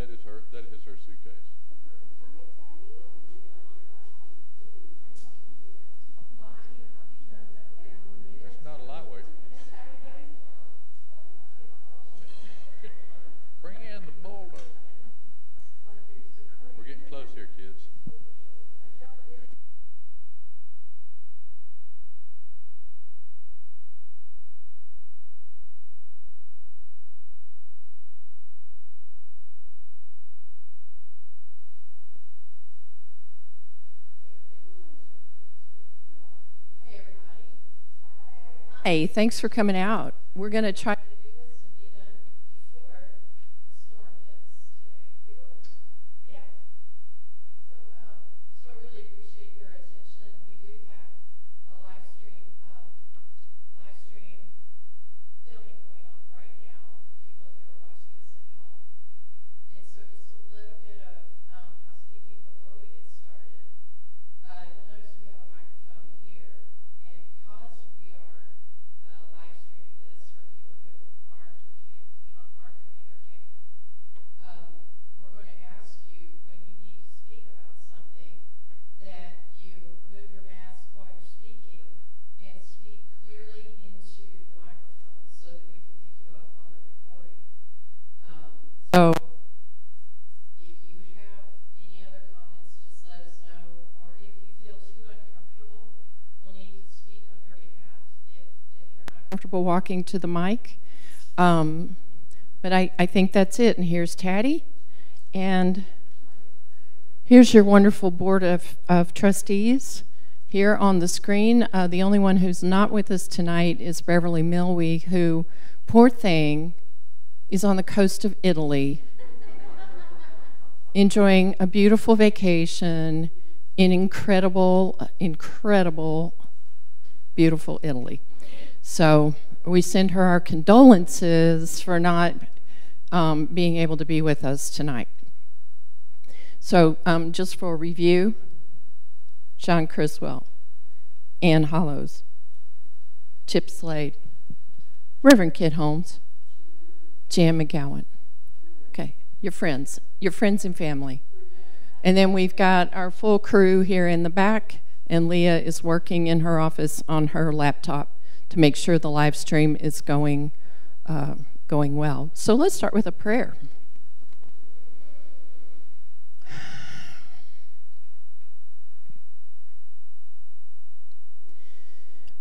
That is her suitcase. That's not a lightweight. Bring in the bulldozer. We're getting close here, kids. Hey, thanks for coming out. We're going to try to do this and be done before the storm hits today. Yeah. So I really appreciate your attention. We do have a live stream filming going on right now for people who are watching us at home. And so just a little bit of housekeeping before we get started. You'll notice we have a microphone here, and because we are live streaming this for people who aren't coming or can't come. We're going to ask you, when you need to speak about something, that you remove your mask while you're speaking and speak clearly into the microphone so that we can pick you up on the recording. So if you have any other comments, just let us know, or if you feel too uncomfortable, we'll need to speak on your behalf if you're not comfortable walking to the mic. But I think that's it. And here's Taddy. And here's your wonderful board of trustees here on the screen. The only one who's not with us tonight is Beverly Milwee, who, poor thing, is on the coast of Italy enjoying a beautiful vacation in incredible, beautiful Italy. So we send her our condolences for not being able to be with us tonight. So just for review, Sean Criswell, Ann Hollows, Chip Slade, Reverend Kit Holmes, Jan McGowan. Okay, your friends and family. And then we've got our full crew here in the back, and Leah is working in her office on her laptop to make sure the live stream is going well. So let's start with a prayer.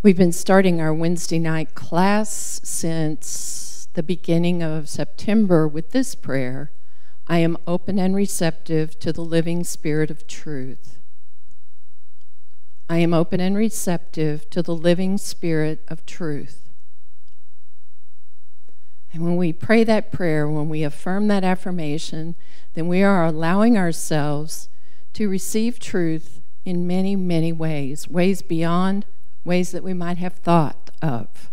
We've been starting our Wednesday night class since the beginning of September with this prayer: I am open and receptive to the living Spirit of truth. I am open and receptive to the living Spirit of truth. And when we pray that prayer, when we affirm that affirmation, then we are allowing ourselves to receive truth in many, many ways, ways beyond ways that we might have thought of.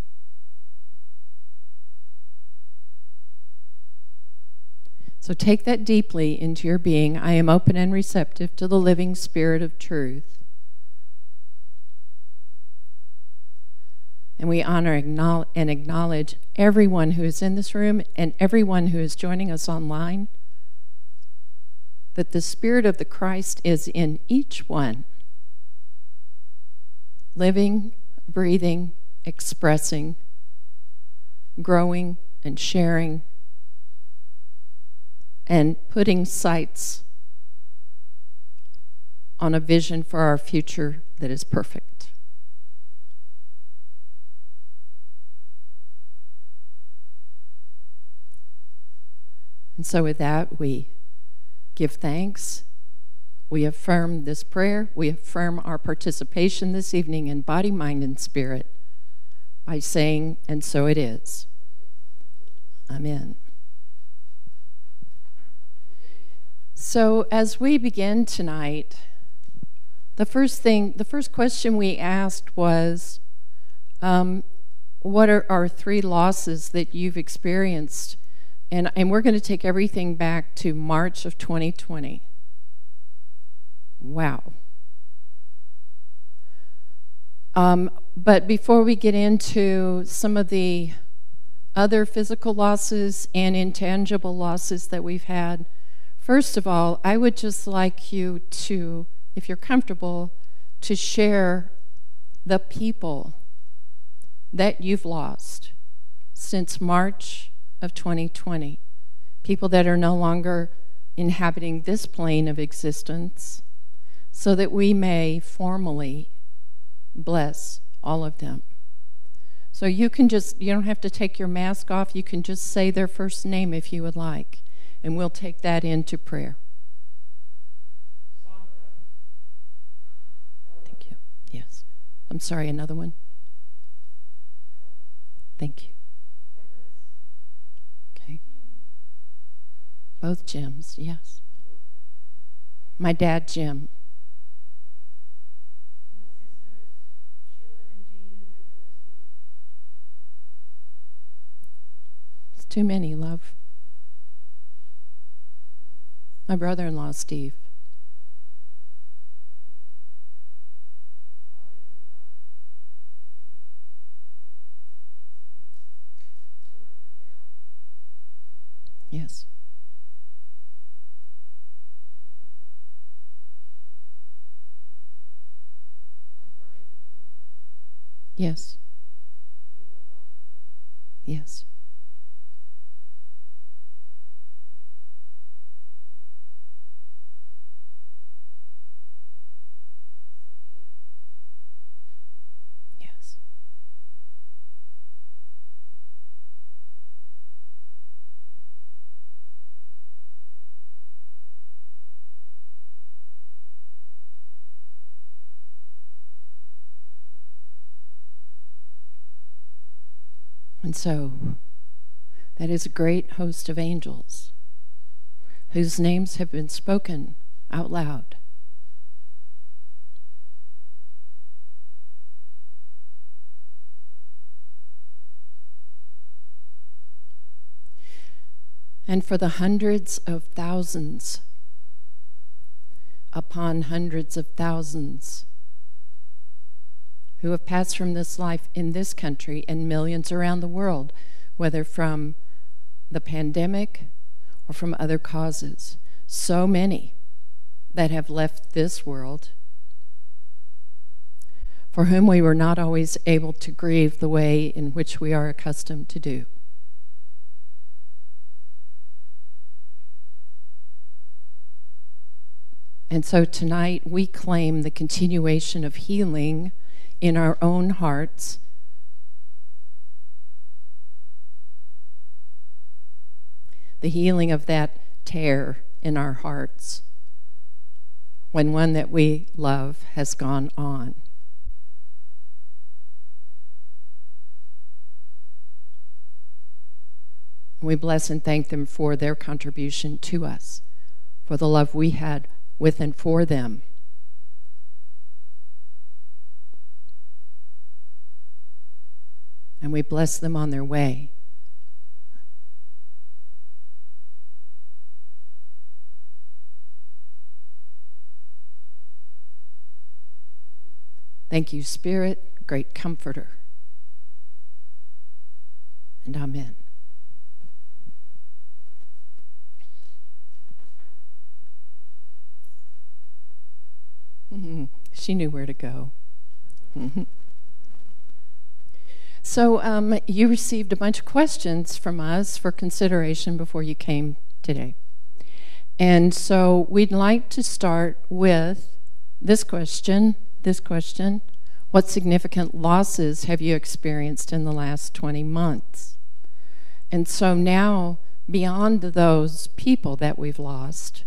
So take that deeply into your being. I am open and receptive to the living Spirit of truth. And we honor and acknowledge everyone who is in this room and everyone who is joining us online, that the Spirit of the Christ is in each one, living, breathing, expressing, growing and sharing, and putting sights on a vision for our future that is perfect. And so with that, we give thanks. We affirm this prayer. We affirm our participation this evening in body, mind, and spirit by saying, and so it is. Amen. So as we begin tonight, the first question we asked was, what are our 3 losses that you've experienced? And we're going to take everything back to March of 2020. Wow. But before we get into some of the other physical losses and intangible losses that we've had, First of all, I would just like you to, if you're comfortable, to share the people that you've lost since March of 2020. People that are no longer inhabiting this plane of existence, so that we may formally bless all of them. So you don't have to take your mask off, you can just say their first name if you would like, and we'll take that into prayer. Thank you. Yes. I'm sorry, another one? Thank you. Okay. Both Jims, yes. My dad, Jim. It's too many, love. My brother-in-law, Steve. Yes. Yes. Yes. Yes. And so, that is a great host of angels whose names have been spoken out loud. And for the hundreds of thousands upon hundreds of thousands who have passed from this life in this country and millions around the world, whether from the pandemic or from other causes. So many that have left this world, for whom we were not always able to grieve the way in which we are accustomed to do. And so tonight we claim the continuation of healing in our own hearts, the healing of that tear in our hearts when one that we love has gone on. We bless and thank them for their contribution to us, for the love we had with and for them. And we bless them on their way. Thank you, Spirit, great Comforter. And amen. She knew where to go. So you received a bunch of questions from us for consideration before you came today. And so we'd like to start with this question. What significant losses have you experienced in the last 20 months? And so now, beyond those people that we've lost,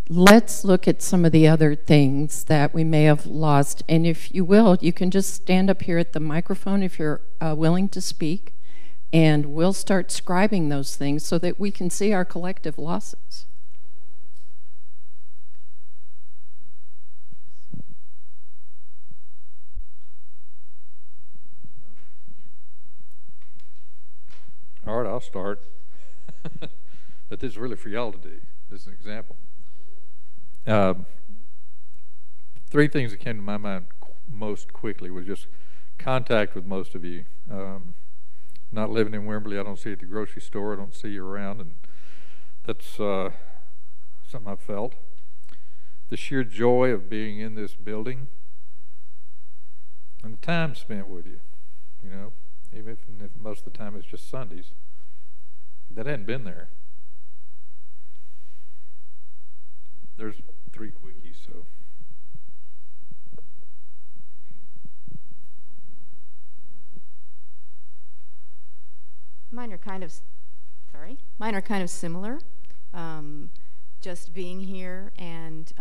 let's look at some of the other things that we may have lost. And if you will, you can just stand up here at the microphone if you're willing to speak, and we'll start scribing those things so that we can see our collective losses. All right, I'll start. But this is really for y'all to do. This is an example. Three things that came to my mind most quickly was just contact with most of you. Not living in Wimberley, I don't see you at the grocery store, I don't see you around, and that's something I've felt. The sheer joy of being in this building and the time spent with you, you know, even if most of the time it's just Sundays. That hadn't been there. There's 3 quickies, so. Mine are kind of similar. Just being here and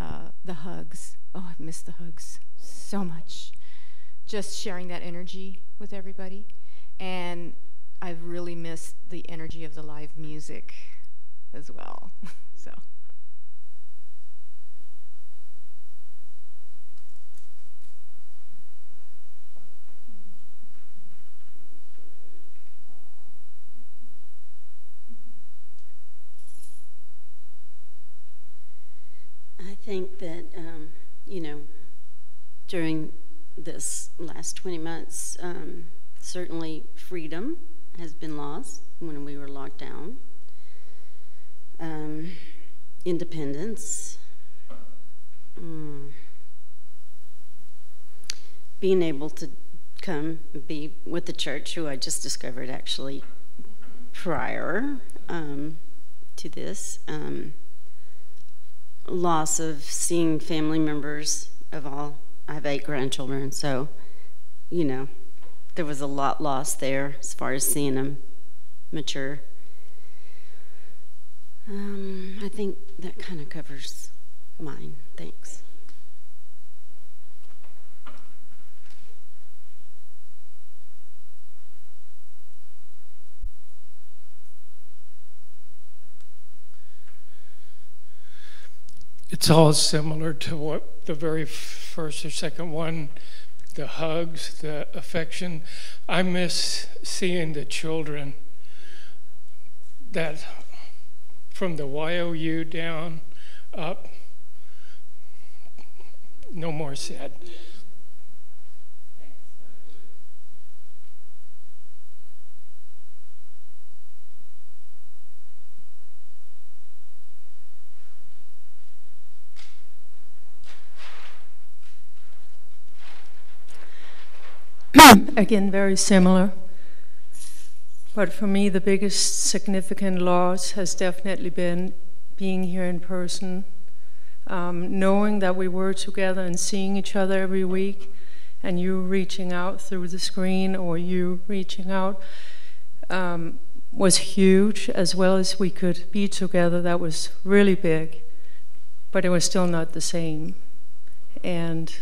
the hugs. Oh, I've missed the hugs so much. Just sharing that energy with everybody. And I've really missed the energy of the live music as well. So. I think that, during this last 20 months, certainly freedom has been lost when we were locked down. Independence. Being able to come and be with the church, who I just discovered actually prior to this. Loss of seeing family members of all. I have 8 grandchildren, so, there was a lot lost there as far as seeing them mature. I think that kind of covers mine. Thanks. It's all similar to what the very first or second one, the hugs, the affection. I miss seeing the children that from the YOU down, up, no more said. Again, very similar. But for me, the biggest significant loss has definitely been being here in person, knowing that we were together and seeing each other every week, and you reaching out through the screen or you reaching out was huge, as well as we could be together. That was really big, but it was still not the same. And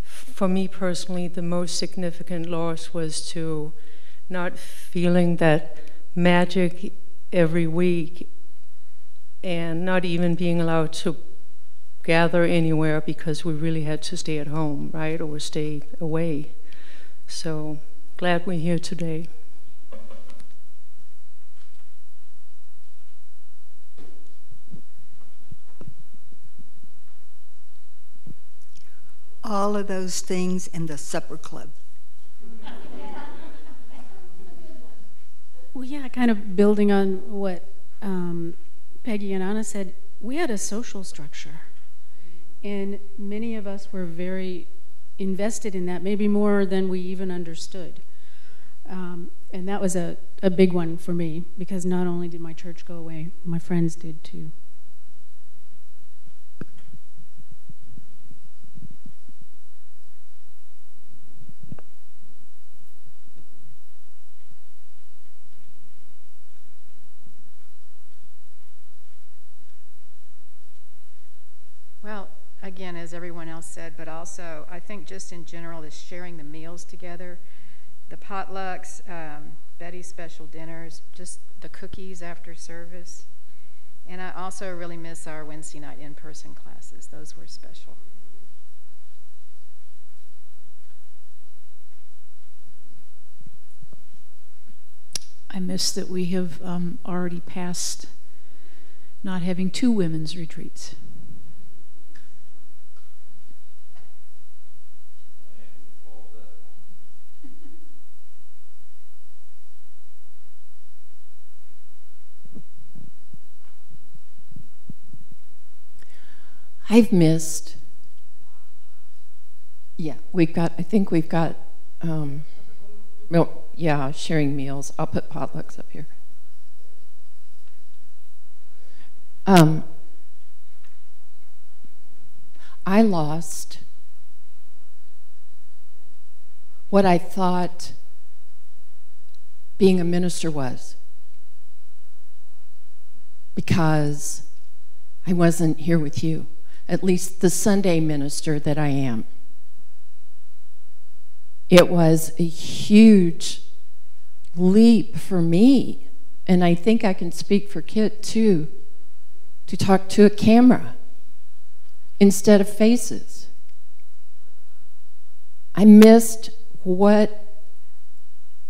for me personally, the most significant loss was to not feeling that magic every week and not even being allowed to gather anywhere because we really had to stay at home, right, or stay away. So glad we're here today. All of those things in the supper club. Well, yeah, kind of building on what Peggy and Anna said, we had a social structure. And many of us were very invested in that, maybe more than we even understood. And that was a big one for me, because not only did my church go away, my friends did too. Well, again, as everyone else said, but also I think just in general is sharing the meals together, the potlucks, Betty's special dinners, just the cookies after service. And I also really miss our Wednesday night in-person classes. Those were special. I miss that we have already passed not having 2 women's retreats. I've missed. Yeah, I think we've got, sharing meals. I'll put potlucks up here. I lost what I thought being a minister was, because I wasn't here with you, at least the Sunday minister that I am. It was a huge leap for me, and I think I can speak for Kit too, to talk to a camera instead of faces. I missed what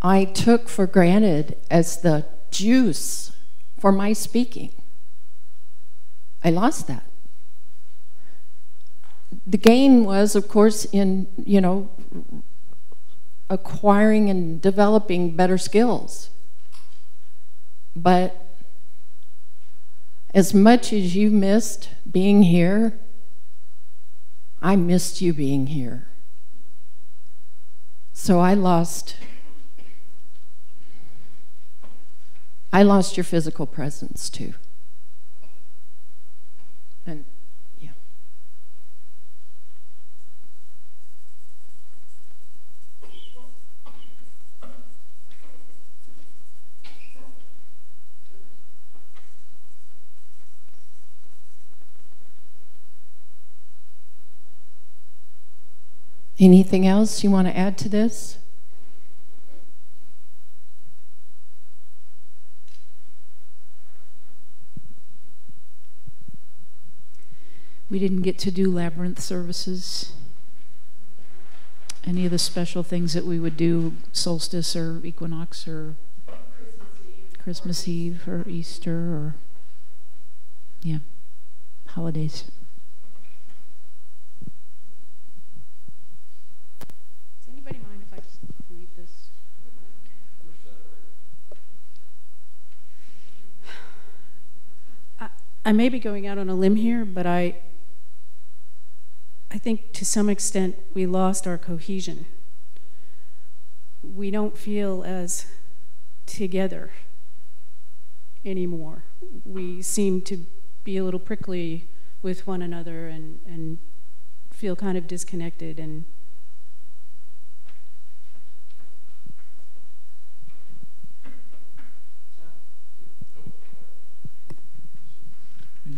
I took for granted as the juice for my speaking. I lost that. The gain was, of course, in, acquiring and developing better skills. But as much as you missed being here, I missed you being here. So I lost your physical presence too. And yeah. Anything else you want to add to this? We didn't get to do labyrinth services. Any of the special things that we would do, solstice or equinox or Christmas Eve or Easter or, holidays. Does anybody mind if I just leave this? I may be going out on a limb here, but I think to some extent we lost our cohesion. We don't feel as together anymore. We seem to be a little prickly with one another and feel kind of disconnected. And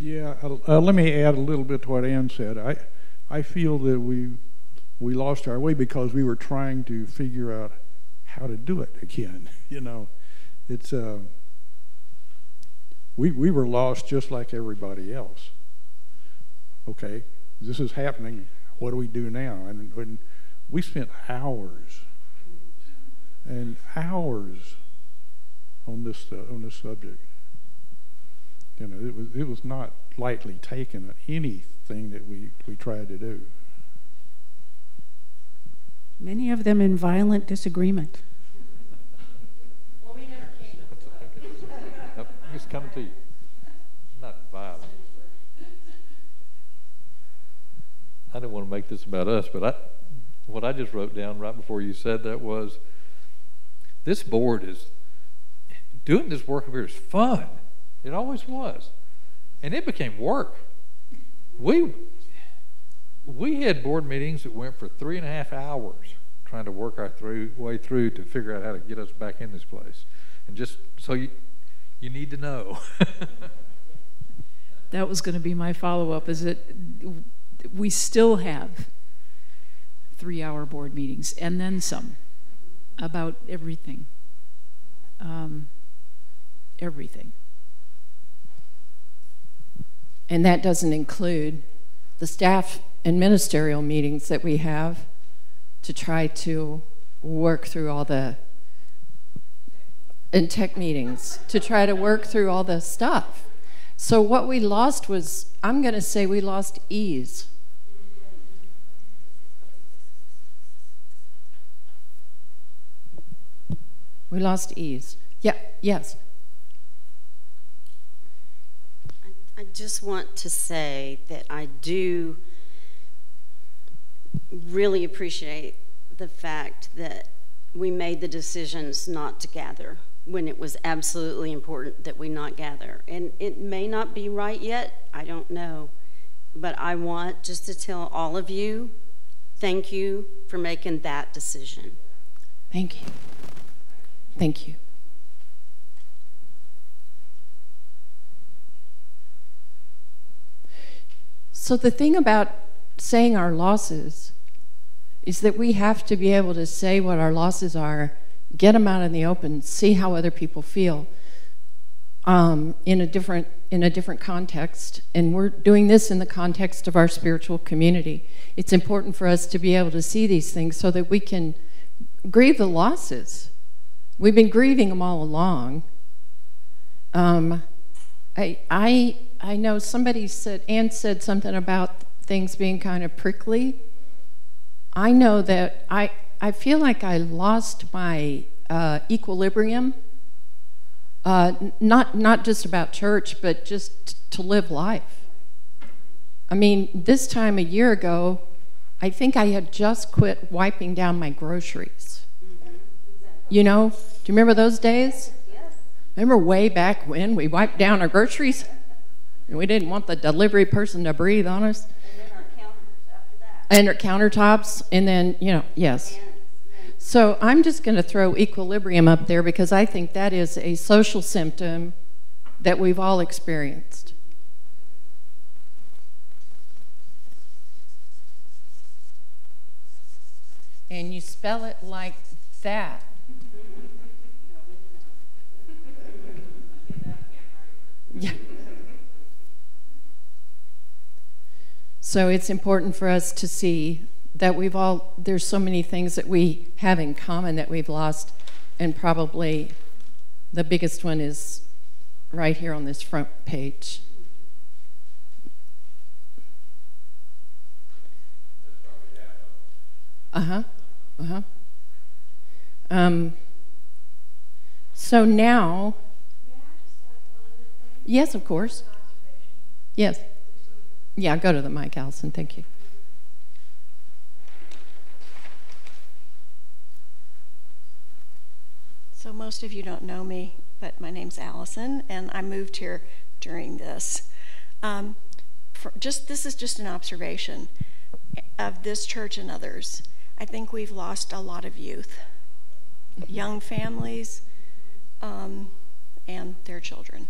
yeah, let me add a little bit to what Ann said. I feel that we lost our way because we were trying to figure out how to do it again. It's we were lost just like everybody else. Okay, this is happening. What do we do now? And we spent hours and hours on this subject. It was not lightly taken, anything that we tried to do. many of them in violent disagreement. Well, we never came to Nope, it's coming to you. Not violent. I didn't want to make this about us, but what I just wrote down right before you said that was, this board is, doing this work over here is fun. It always was. And it became work. We had board meetings that went for 3.5 hours trying to work our way through to figure out how to get us back in this place. And just so you need to know. That was going to be my follow-up, is that we still have 3-hour board meetings and then some about everything. Everything. And that doesn't include the staff and ministerial meetings that we have to try to work through all the, and tech meetings, to try to work through all the stuff. So what we lost was, I'm going to say we lost ease. We lost ease. Yeah, yes. I just want to say that I do really appreciate the fact that we made the decisions not to gather when it was absolutely important that we not gather. And it may not be right yet, I don't know. But I want just to tell all of you, thank you for making that decision. Thank you. Thank you. So the thing about saying our losses is that we have to be able to say what our losses are, get them out in the open, see how other people feel in a different context. And we're doing this in the context of our spiritual community. It's important for us to be able to see these things so that we can grieve the losses. We've been grieving them all along. I know somebody said, Ann said something about things being kind of prickly. I know that I feel like I lost my equilibrium, not just about church, but just to live life. I mean, this time a year ago, I think I had just quit wiping down my groceries. You know, do you remember those days? Yes. Remember way back when we wiped down our groceries? And we didn't want the delivery person to breathe on us. And then our counters after that. And our countertops, and then, you know, yes. So I'm just going to throw equilibrium up there because I think that is a social symptom that we've all experienced. And you spell it like that. Yeah. So it's important for us to see that there's so many things that we have in common that we've lost, and probably the biggest one is right here on this front page. So now, yes, of course. Yes. Yeah, go to the mic, Allison. Thank you. So most of you don't know me, but my name's Allison, and I moved here during this. This is just an observation of this church and others. I think we've lost a lot of youth, young families, and their children.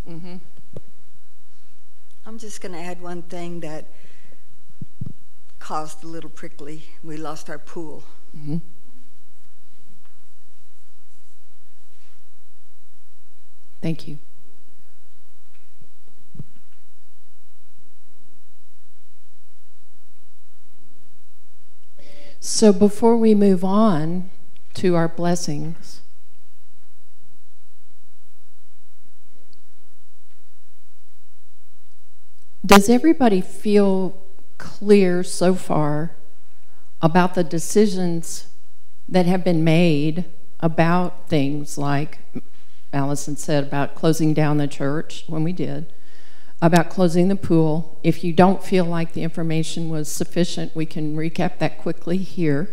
Mm-hmm. I'm just going to add one thing that caused a little prickly. We lost our pool. Mm-hmm. Thank you. So before we move on to our blessings, does everybody feel clear so far about the decisions that have been made about things like Allison said about closing down the church when we did, about closing the pool? If you don't feel like the information was sufficient, we can recap that quickly here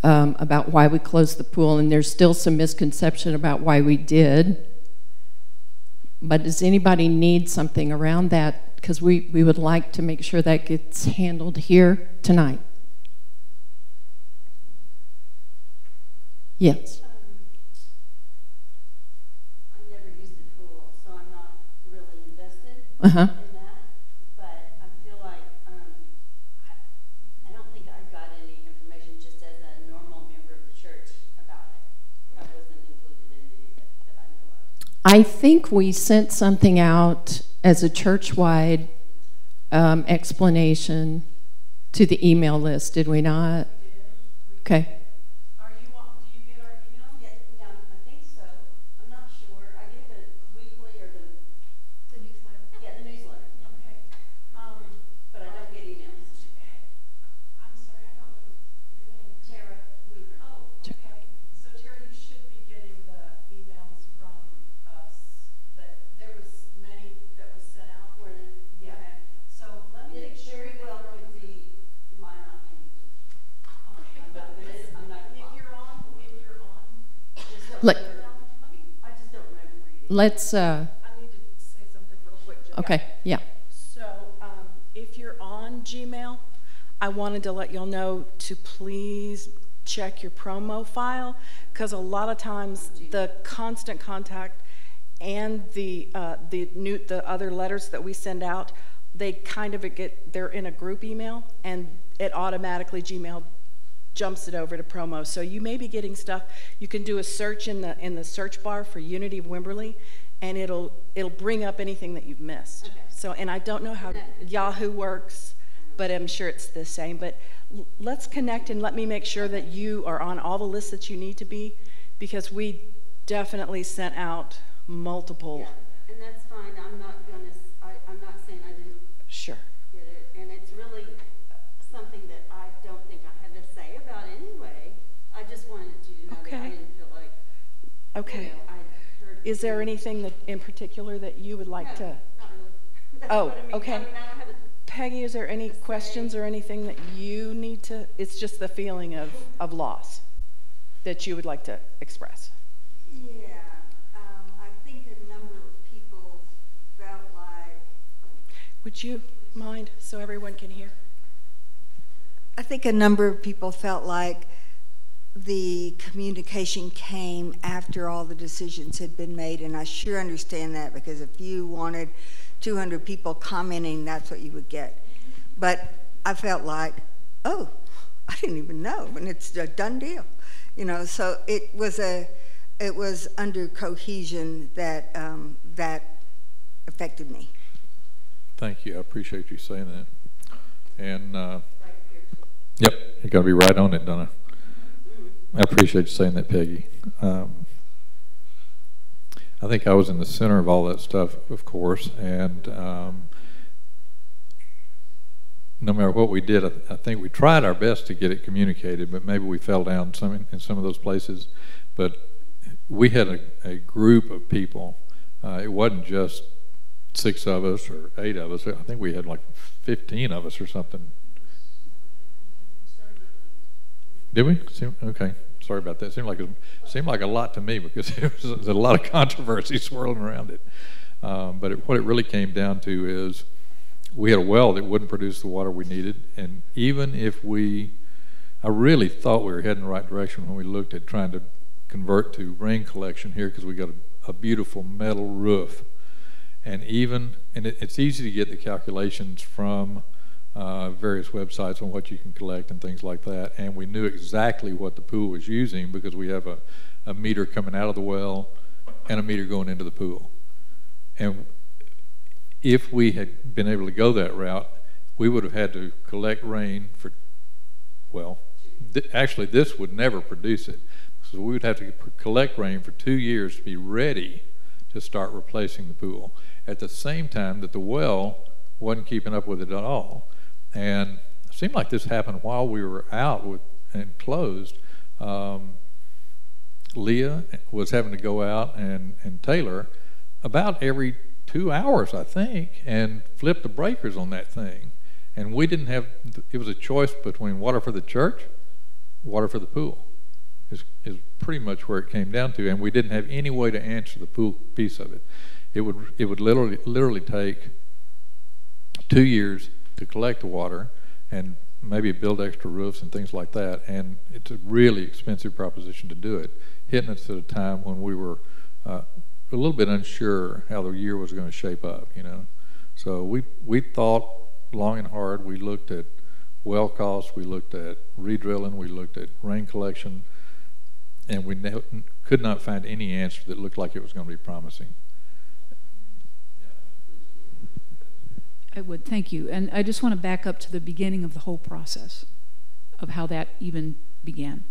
about why we closed the pool, and there's still some misconception about why we did. But does anybody need something around that? Because we would like to make sure that gets handled here tonight. Yes. I've never used the pool, so I'm not really invested Uh-huh. in that. But I feel like I don't think I got any information just as a normal member of the church about it. I wasn't included in any of it that I know of. I think we sent something out as a church-wide explanation to the email list, did we not? Okay. Do you get our email? Yeah, I think so. I'm not sure. I get the weekly or the newsletter. Yeah, the newsletter. Okay. But I don't get emails. I'm sorry, I don't know your name. Tara Weaver. Oh. Let, I just don't remember reading. let's, I need to say something real quick, Jill. okay, yeah. So if you're on Gmail, I wanted to let y'all know to please check your promo file, because a lot of times the constant contact and the other letters that we send out, they kind of they're in a group email, and it automatically Gmail jumps it over to promo. So you may be getting stuff. You can do a search in the search bar for Unity of Wimberley, and it'll bring up anything that you've missed. Okay. So, and I don't know how Yahoo works, but I'm sure it's the same. But let's connect and let me make sure that you are on all the lists that you need to be, because we definitely sent out multiple. Yeah, and that's fine. I'm not saying I didn't. Sure. Get it, and it's really something that I don't think I had to say about anyway. I just wanted you to know that I didn't feel like. Okay. You know, I heard. Is there anything that in particular that you would like to? Not really. That's Oh, what I mean. okay. I mean, I don't have a. Peggy, is there any questions or anything that you need to? It's just the feeling of loss that you would like to express. Yeah, I think a number of people felt like. Would you mind so everyone can hear? I think a number of people felt like the communication came after all the decisions had been made, and I sure understand that, because if you wanted 200 people commenting, that's what you would get. But I felt like, oh, I didn't even know, and it's a done deal, you know. So it was under cohesion that that affected me. Thank you. I appreciate you saying that. And yep, you got to be right on it, Donna. I appreciate you saying that, Peggy. I think I was in the center of all that stuff, of course, and no matter what we did, I think we tried our best to get it communicated, but maybe we fell down in some of those places. But we had a group of people. It wasn't just 6 of us or 8 of us. I think we had like 15 of us or something. Did we? Okay. Sorry about that. It seemed like a lot to me, because there's a lot of controversy swirling around it. But what it really came down to is we had a well that wouldn't produce the water we needed, and even if I really thought we were heading the right direction when we looked at trying to convert to rain collection here, because we got a beautiful metal roof, and it's easy to get the calculations from various websites on what you can collect and things like that, and we knew exactly what the pool was using, because we have a meter coming out of the well and a meter going into the pool. And if we had been able to go that route, we would have had to collect rain for, well, actually this would never produce it, so we would have to collect rain for 2 years to be ready to start replacing the pool, at the same time that the well wasn't keeping up with it at all. And it seemed like this happened while we were out and closed. Leah was having to go out and Taylor about every 2 hours, I think, and flip the breakers on that thing. And we didn't have, it was a choice between water for the church, water for the pool, is pretty much where it came down to. And we didn't have any way to answer the pool piece of it. It would literally take 2 years to collect the water and maybe build extra roofs and things like that, and it's a really expensive proposition to do it, hitting us at a time when we were a little bit unsure how the year was going to shape up, you know. So we thought long and hard. We looked at well costs, we looked at redrilling, we looked at rain collection, and we could not find any answer that looked like it was going to be promising. I would, thank you. And I just want to back up to the beginning of the whole process of how that even began.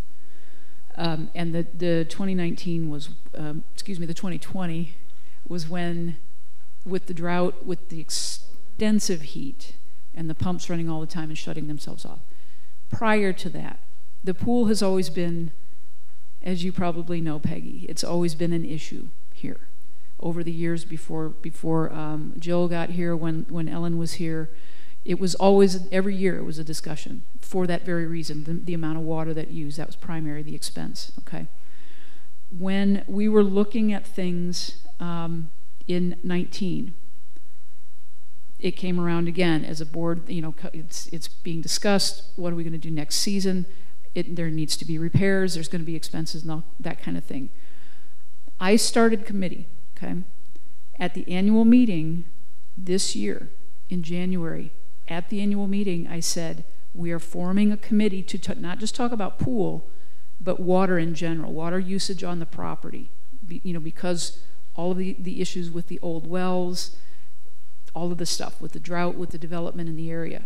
And the 2019 was, the 2020 was when, with the drought, with the extensive heat, and the pumps running all the time and shutting themselves off. Prior to that, the pool has always been, as you probably know, Peggy, it's always been an issue here. Over the years before Jill got here, when Ellen was here, it was always, every year it was a discussion for that very reason, the amount of water that used. That was primary, the expense, okay? when we were looking at things in 19, it came around again as a board. You know, it's being discussed. What are we going to do next season? There needs to be repairs. There's going to be expenses and all that kind of thing. I started committee. Okay, at the annual meeting this year in January. At the annual meeting, I said we are forming a committee to not just talk about pool, but water in general, water usage on the property. You know, because all of the issues with the old wells, all of the stuff with the drought, with the development in the area.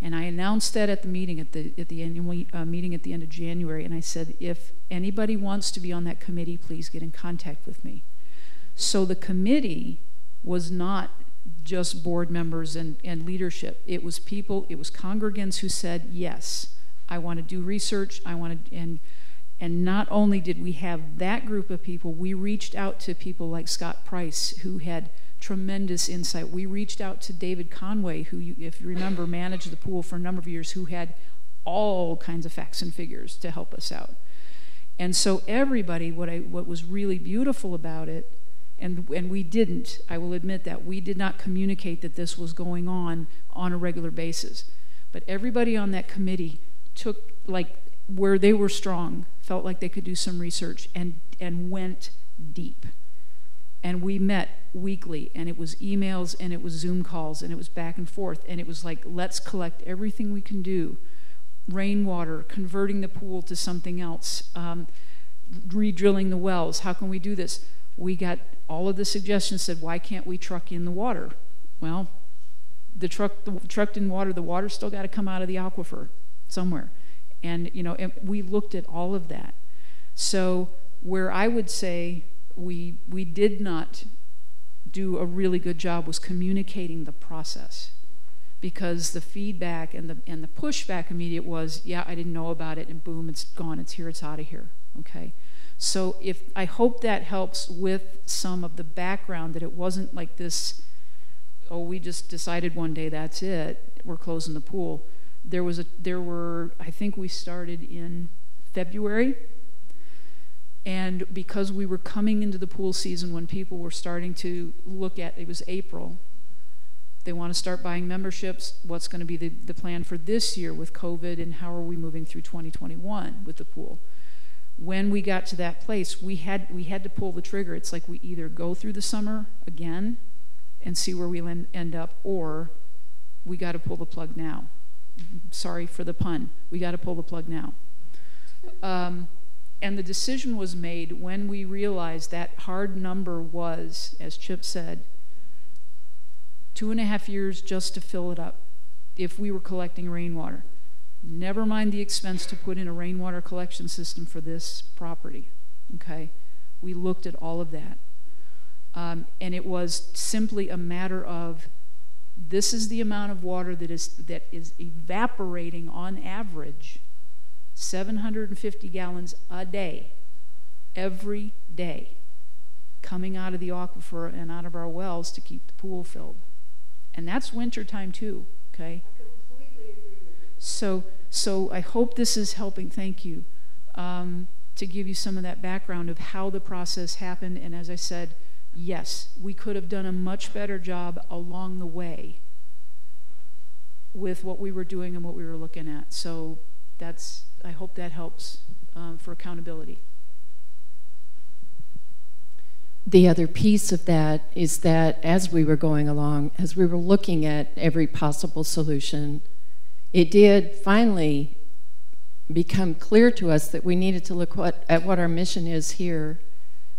And I announced that at the meeting, at the annual meeting at the end of January, and I said, if anybody wants to be on that committee, please get in contact with me. So the committee was not just board members and leadership. It was people, it was congregants who said, yes, I want to do research, I want to, and not only did we have that group of people, we reached out to people like Scott Price, who had tremendous insight. We reached out to David Conway, who, if you remember, managed the pool for a number of years, who had all kinds of facts and figures to help us out. And so everybody, what was really beautiful about it, and we didn't, I will admit that, we did not communicate that this was going on a regular basis. But everybody on that committee took, like, where they were strong, felt like they could do some research, and went deep. And we met weekly, and it was emails, and it was Zoom calls, and it was back and forth, and it was like, let's collect everything we can do. Rainwater, converting the pool to something else, re-drilling the wells, how can we do this? We got all of the suggestions, said, why can't we truck in the water? Well, the trucked in water, the water's still got to come out of the aquifer somewhere. And, you know, and we looked at all of that. So where I would say we did not do a really good job was communicating the process, because the feedback and the pushback immediate was, yeah, I didn't know about it, and boom, it's gone, it's here, it's out of here. Okay, so I hope that helps with some of the background, that it wasn't like this, oh, we just decided one day that's it, we're closing the pool. There were I think we started in February. And because we were coming into the pool season when people were starting to look at, it was April, they want to start buying memberships, what's going to be the plan for this year with COVID, and how are we moving through 2021 with the pool. When we got to that place, we had to pull the trigger. It's like we either go through the summer again and see where we end up, or we got to pull the plug now. Sorry for the pun. We got to pull the plug now. And the decision was made when we realized that hard number was, as Chip said, 2.5 years just to fill it up if we were collecting rainwater. Never mind the expense to put in a rainwater collection system for this property, okay? We looked at all of that. And it was simply a matter of, this is the amount of water that is evaporating on average 750 gallons a day, every day, coming out of the aquifer and out of our wells to keep the pool filled. And that's winter time too, okay? I completely agree with you. So I hope this is helping, thank you, to give you some of that background of how the process happened. And as I said, yes, we could have done a much better job along the way with what we were doing and what we were looking at. So I hope that helps for accountability. The other piece of that is that as we were going along, as we were looking at every possible solution, it did finally become clear to us that we needed to look at what our mission is here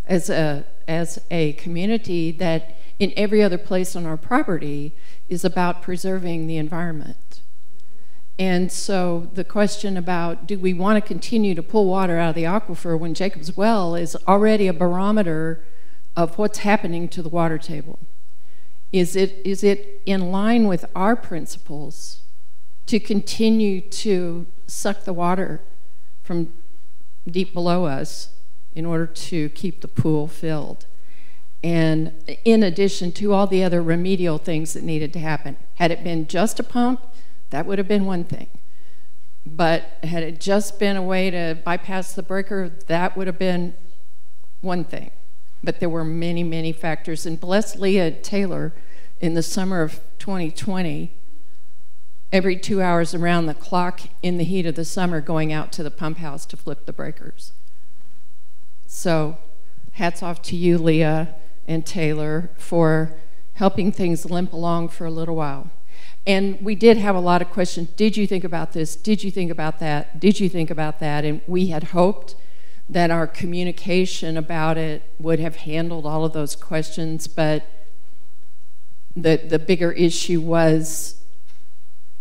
as a community that in every other place on our property is about preserving the environment. And so the question about, do we want to continue to pull water out of the aquifer when Jacob's Well is already a barometer of what's happening to the water table? Is it in line with our principles to continue to suck the water from deep below us in order to keep the pool filled? And in addition to all the other remedial things that needed to happen. Had it been just a pump, that would have been one thing. But had it just been a way to bypass the breaker, that would have been one thing, but there were many, many factors. And bless Leah Taylor, in the summer of 2020, every 2 hours around the clock in the heat of the summer going out to the pump house to flip the breakers. So hats off to you, Leah and Taylor, for helping things limp along for a little while. And we did have a lot of questions. Did you think about this? Did you think about that? Did you think about that? And we had hoped that our communication about it would have handled all of those questions, but the bigger issue was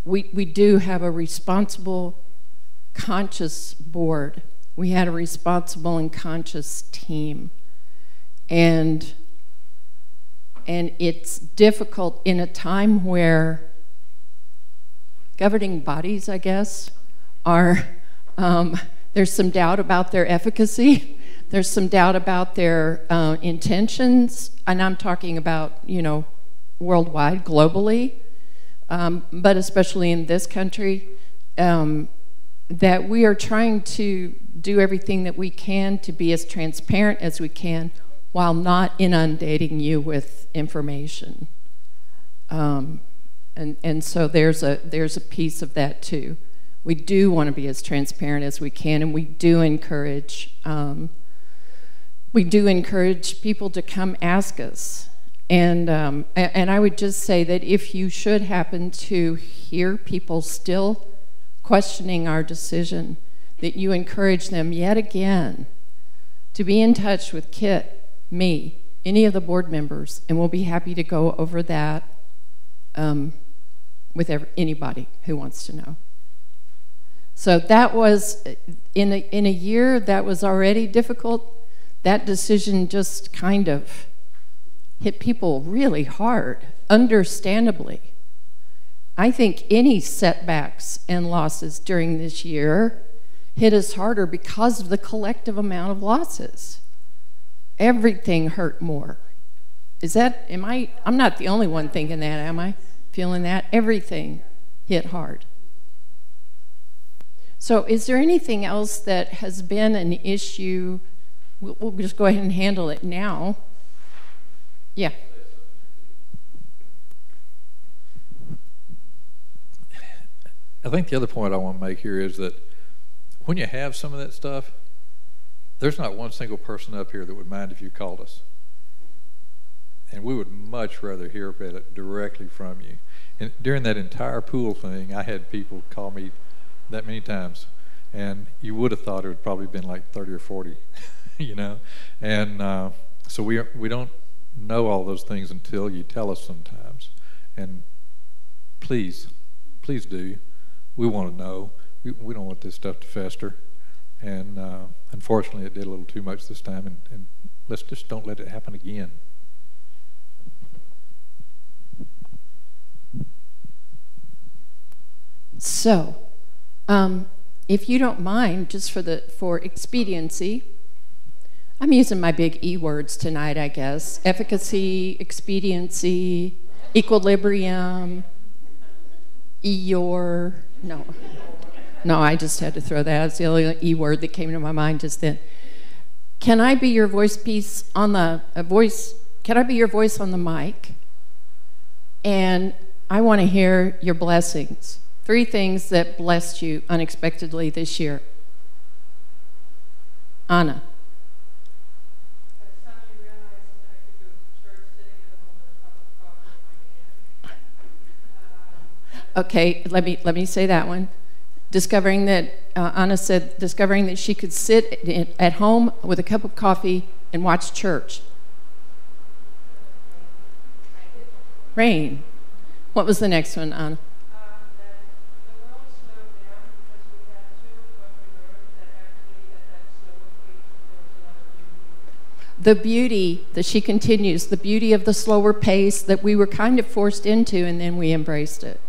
we do have a responsible, conscious board. We had a responsible and conscious team. And it's difficult in a time where governing bodies, I guess, are, there's some doubt about their efficacy. There's some doubt about their intentions. And I'm talking about, you know, worldwide, globally, but especially in this country, that we are trying to do everything that we can to be as transparent as we can while not inundating you with information. And so there's a piece of that too. We do want to be as transparent as we can, and we do encourage people to come ask us. And I would just say that if you should happen to hear people still questioning our decision, that you encourage them yet again to be in touch with Kit, me, any of the board members, and we'll be happy to go over that with anybody who wants to know. So that was, in a year that was already difficult, that decision just kind of hit people really hard, understandably. I think any setbacks and losses during this year hit us harder because of the collective amount of losses. Everything hurt more. I'm not the only one thinking that, am I? Feeling that? Everything hit hard. So is there anything else that has been an issue? We'll just go ahead and handle it now. Yeah. I think the other point I want to make here is that when you have some of that stuff, there's not one single person up here that would mind if you called us. And we would much rather hear about it directly from you. And during that entire pool thing, I had people call me that many times, and you would have thought it would probably been like 30 or 40, you know. And so we don't know all those things until you tell us sometimes. And please do. We want to know. We don't want this stuff to fester. And unfortunately, it did a little too much this time. And let's just don't let it happen again. So, if you don't mind, just for expediency, I'm using my big E words tonight, I guess. Efficacy, expediency, equilibrium, No, I just had to throw that. It's the only E word that came to my mind just then. Can I be your voice piece on can I be your voice on the mic? And I want to hear your blessings. 3 things that blessed you unexpectedly this year. Anna. Okay, let me say that one. Discovering that, Anna said, discovering that she could sit at home with a cup of coffee and watch church. Rain. What was the next one, Anna? The beauty that she continues, the beauty of the slower pace that we were kind of forced into, and then we embraced it.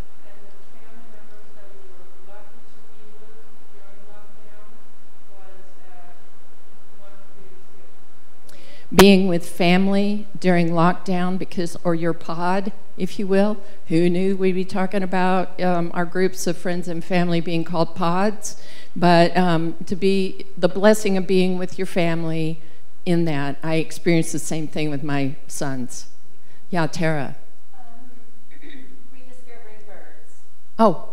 Being with family during lockdown, or your pod, if you will. Who knew we'd be talking about our groups of friends and family being called pods? But to be the blessing of being with your family in that. I experienced the same thing with my sons. Yeah, Tara. Rediscovering birds. Oh,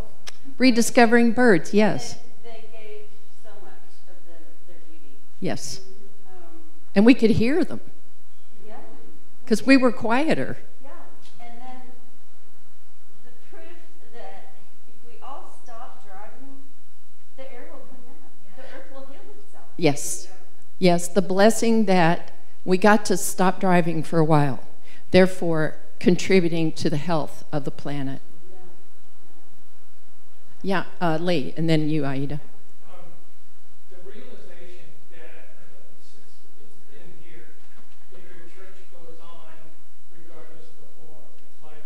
rediscovering birds, yes. They gave so much of their beauty. Yes. And we could hear them. Yeah. Because we were quieter. Yeah. And then the proof that if we all stop driving, the air will clean up. The earth will heal itself. Yes. Yes, the blessing that we got to stop driving for a while, therefore contributing to the health of the planet. Yeah, Lee, and then you, Aida. The realization that it's in here that your church goes on regardless of the form. It's like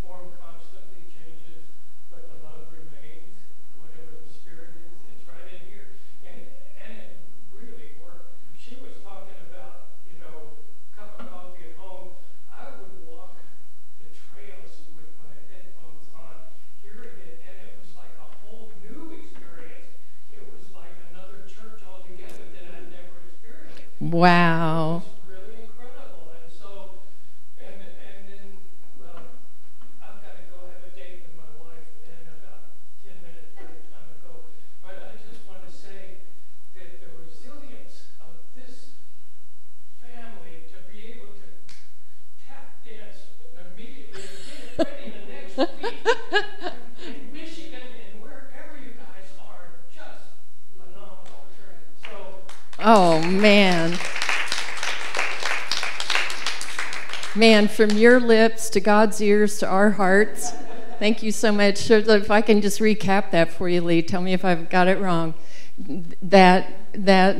form constantly changes, but the love remains. Whatever the spirit is, it's right in here, and it really worked. She was talking about, cup of coffee at home. I would walk the trails with my headphones on, hearing it, and it was like a whole new experience. It was like another church altogether that I'd never experienced. Wow. It was really incredible. And so, and then, well, I've got to go have a date with my wife in about 10 minutes by the time I go. But I just want to say that the resilience of this family to be able to tap dance immediately and get it ready the next week in Michigan and wherever you guys are, just phenomenal. So, Oh, man. Man, from your lips to God's ears to our hearts, thank you so much. So if I can just recap that for you, Lee, tell me if I've got it wrong. That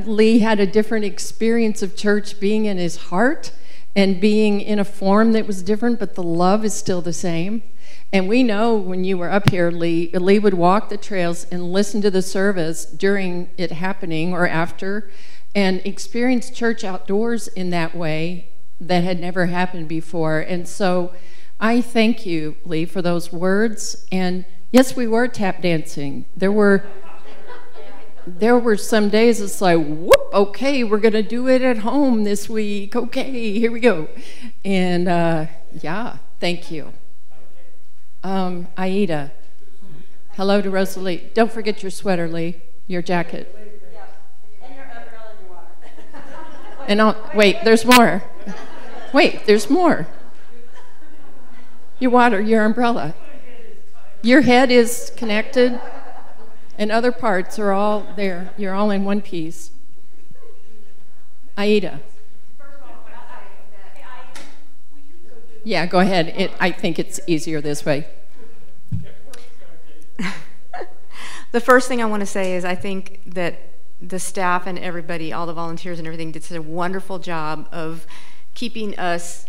Lee had a different experience of church being in his heart and being in a form that was different, but the love is still the same. And we know when you were up here, Lee would walk the trails and listen to the service during it happening or after and experience church outdoors in that way that had never happened before. And so I thank you, Lee, for those words. And yes, we were tap dancing. There were some days it's like, whoop, okay, we're going to do it at home this week. Okay, here we go. And yeah, thank you. Aida. Hello to Rosalie. Don't forget your sweater, Lee, your jacket. Yeah. And your umbrella and your water. And wait, there's more. Wait, there's more. Your water, your umbrella. Your head is connected, and other parts are all there. You're all in one piece. Aida. Yeah, go ahead. I think it's easier this way. The first thing I want to say is I think that the staff and everybody, all the volunteers and everything, did such a wonderful job of keeping us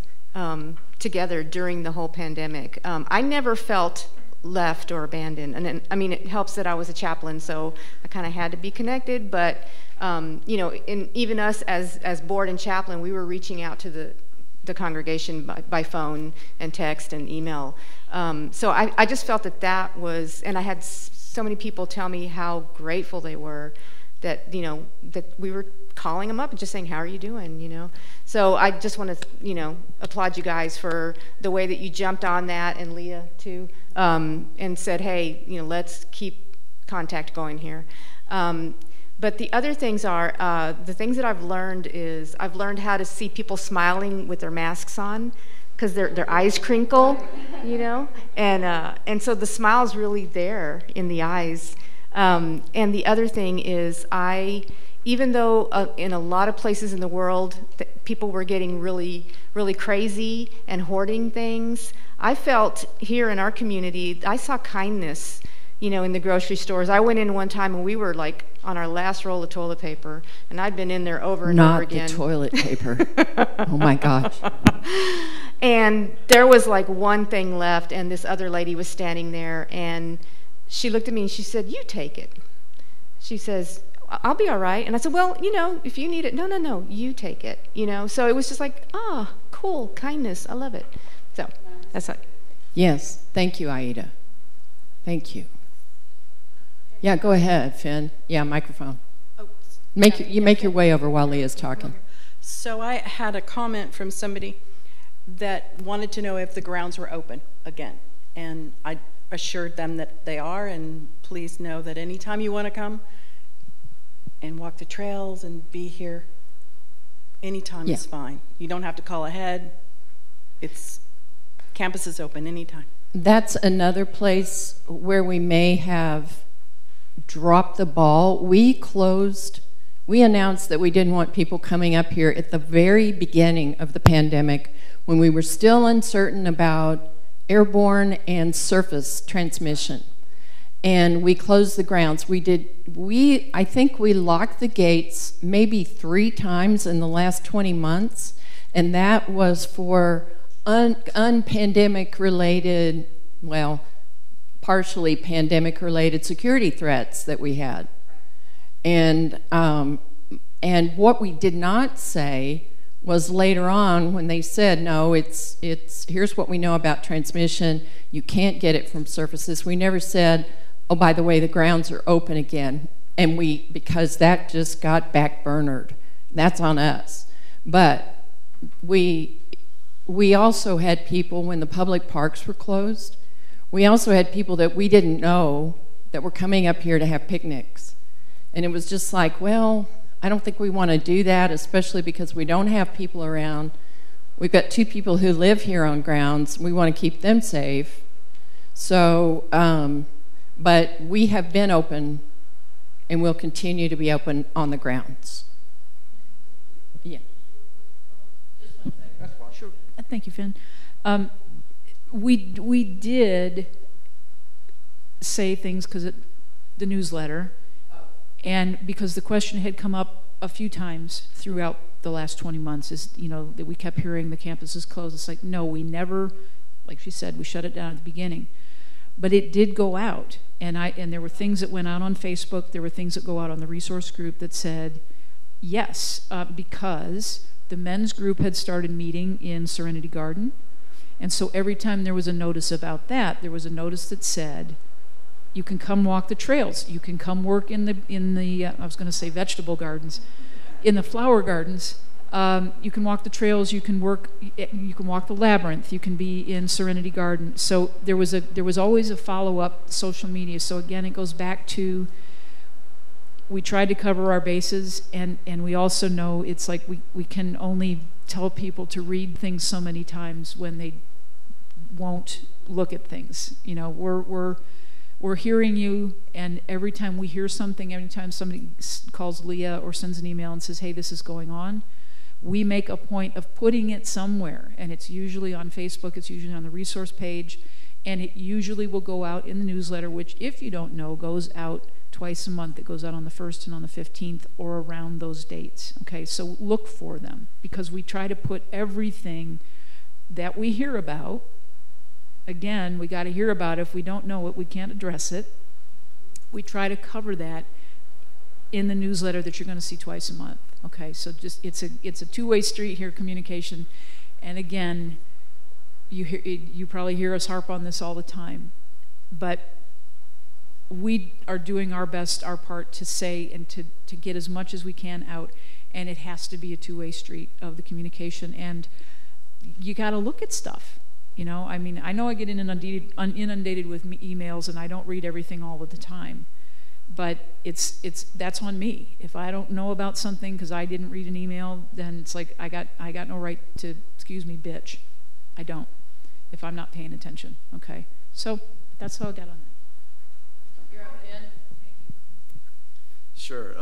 together during the whole pandemic. I never felt left or abandoned. And I mean, it helps that I was a chaplain, so I kind of had to be connected. But even us as board and chaplain, we were reaching out to the congregation by phone and text and email. So I just felt that was, and I had so many people tell me how grateful they were that that we were calling them up and just saying, how are you doing, So I just want to, applaud you guys for the way that you jumped on that, and Leah too, and said, hey, let's keep contact going here. But the other things are, the things that I've learned is I've learned how to see people smiling with their masks on, because their eyes crinkle, and so the smile's really there in the eyes. And the other thing is even though in a lot of places in the world people were getting really, really crazy and hoarding things, I felt here in our community, I saw kindness, in the grocery stores. I went in one time and we were like on our last roll of toilet paper, and I'd been in there over and over again. Not the toilet paper. Oh my gosh. And there was like one thing left, and this other lady was standing there, and she looked at me and she said, you take it. She says, I'll be all right. And I said, well, if you need it, no, you take it, So it was just like, cool, kindness, I love it. So that's it. Yes, thank you, Aida. Thank you. Yeah, go ahead, Finn. Yeah, microphone. Oh, Make your way over while Leah's talking. So I had a comment from somebody that wanted to know if the grounds were open again. And I assured them that they are, and please know that anytime you want to come and walk the trails and be here, anytime is fine. You don't have to call ahead. Campus is open anytime. That's another place where we may have dropped the ball. We announced that we didn't want people coming up here at the very beginning of the pandemic, when we were still uncertain about airborne and surface transmission. And we closed the grounds. I think we locked the gates maybe 3 times in the last 20 months, and that was for unpandemic related, well, partially pandemic related security threats that we had. And what we did not say was later on when they said, no, it's here's what we know about transmission. You can't get it from surfaces. We never said, oh, by the way, the grounds are open again. And because that just got backburnered. That's on us. But we also had people, when the public parks were closed, we also had people that we didn't know that were coming up here to have picnics. And it was just like, well, I don't think we want to do that, especially because we don't have people around. We've got 2 people who live here on grounds. We want to keep them safe. So, but we have been open and will continue to be open on the grounds. Yeah. That's fine. Sure. Thank you, Finn. We did say things because the newsletter, and because the question had come up a few times throughout the last 20 months, is, that we kept hearing the campus is closed. It's like, no, we never, like she said, we shut it down at the beginning. But it did go out, and there were things that went out on Facebook, there were things that go out on the resource group that said, yes, because the men's group had started meeting in Serenity Garden, and so every time there was a notice about that, there was a notice that said, you can come walk the trails. You can come work in the I was going to say vegetable gardens, in the flower gardens. You can walk the trails. You can walk the labyrinth. You can be in Serenity Garden. So there was always a follow-up social media. So again, it goes back to, we tried to cover our bases, and we also know it's like we can only tell people to read things so many times when they won't look at things. We're hearing you, and every time we hear something, every time somebody calls Leah or sends an email and says, hey, this is going on, we make a point of putting it somewhere, and it's usually on Facebook, it's usually on the resource page, and it usually will go out in the newsletter, which, if you don't know, goes out twice a month. It goes out on the 1st and on the 15th, or around those dates. Okay, so look for them, because we try to put everything that we hear about. Again, we got to hear about it. If we don't know it, we can't address it. We try to cover that in the newsletter that you're going to see twice a month. Okay, so just it's a two-way street here, communication. And again, you probably hear us harp on this all the time, but we are doing our best, our part, to say and to get as much as we can out, and it has to be a two-way street of the communication. And you got to look at stuff. I mean, I know I get inundated with emails, and I don't read everything all of the time, but that's on me. If I don't know about something because I didn't read an email, then it's like I got no right to, excuse me, bitch. I don't, if I'm not paying attention. Okay, so that's how I got on that. You're up, Dan. Thank you. Sure.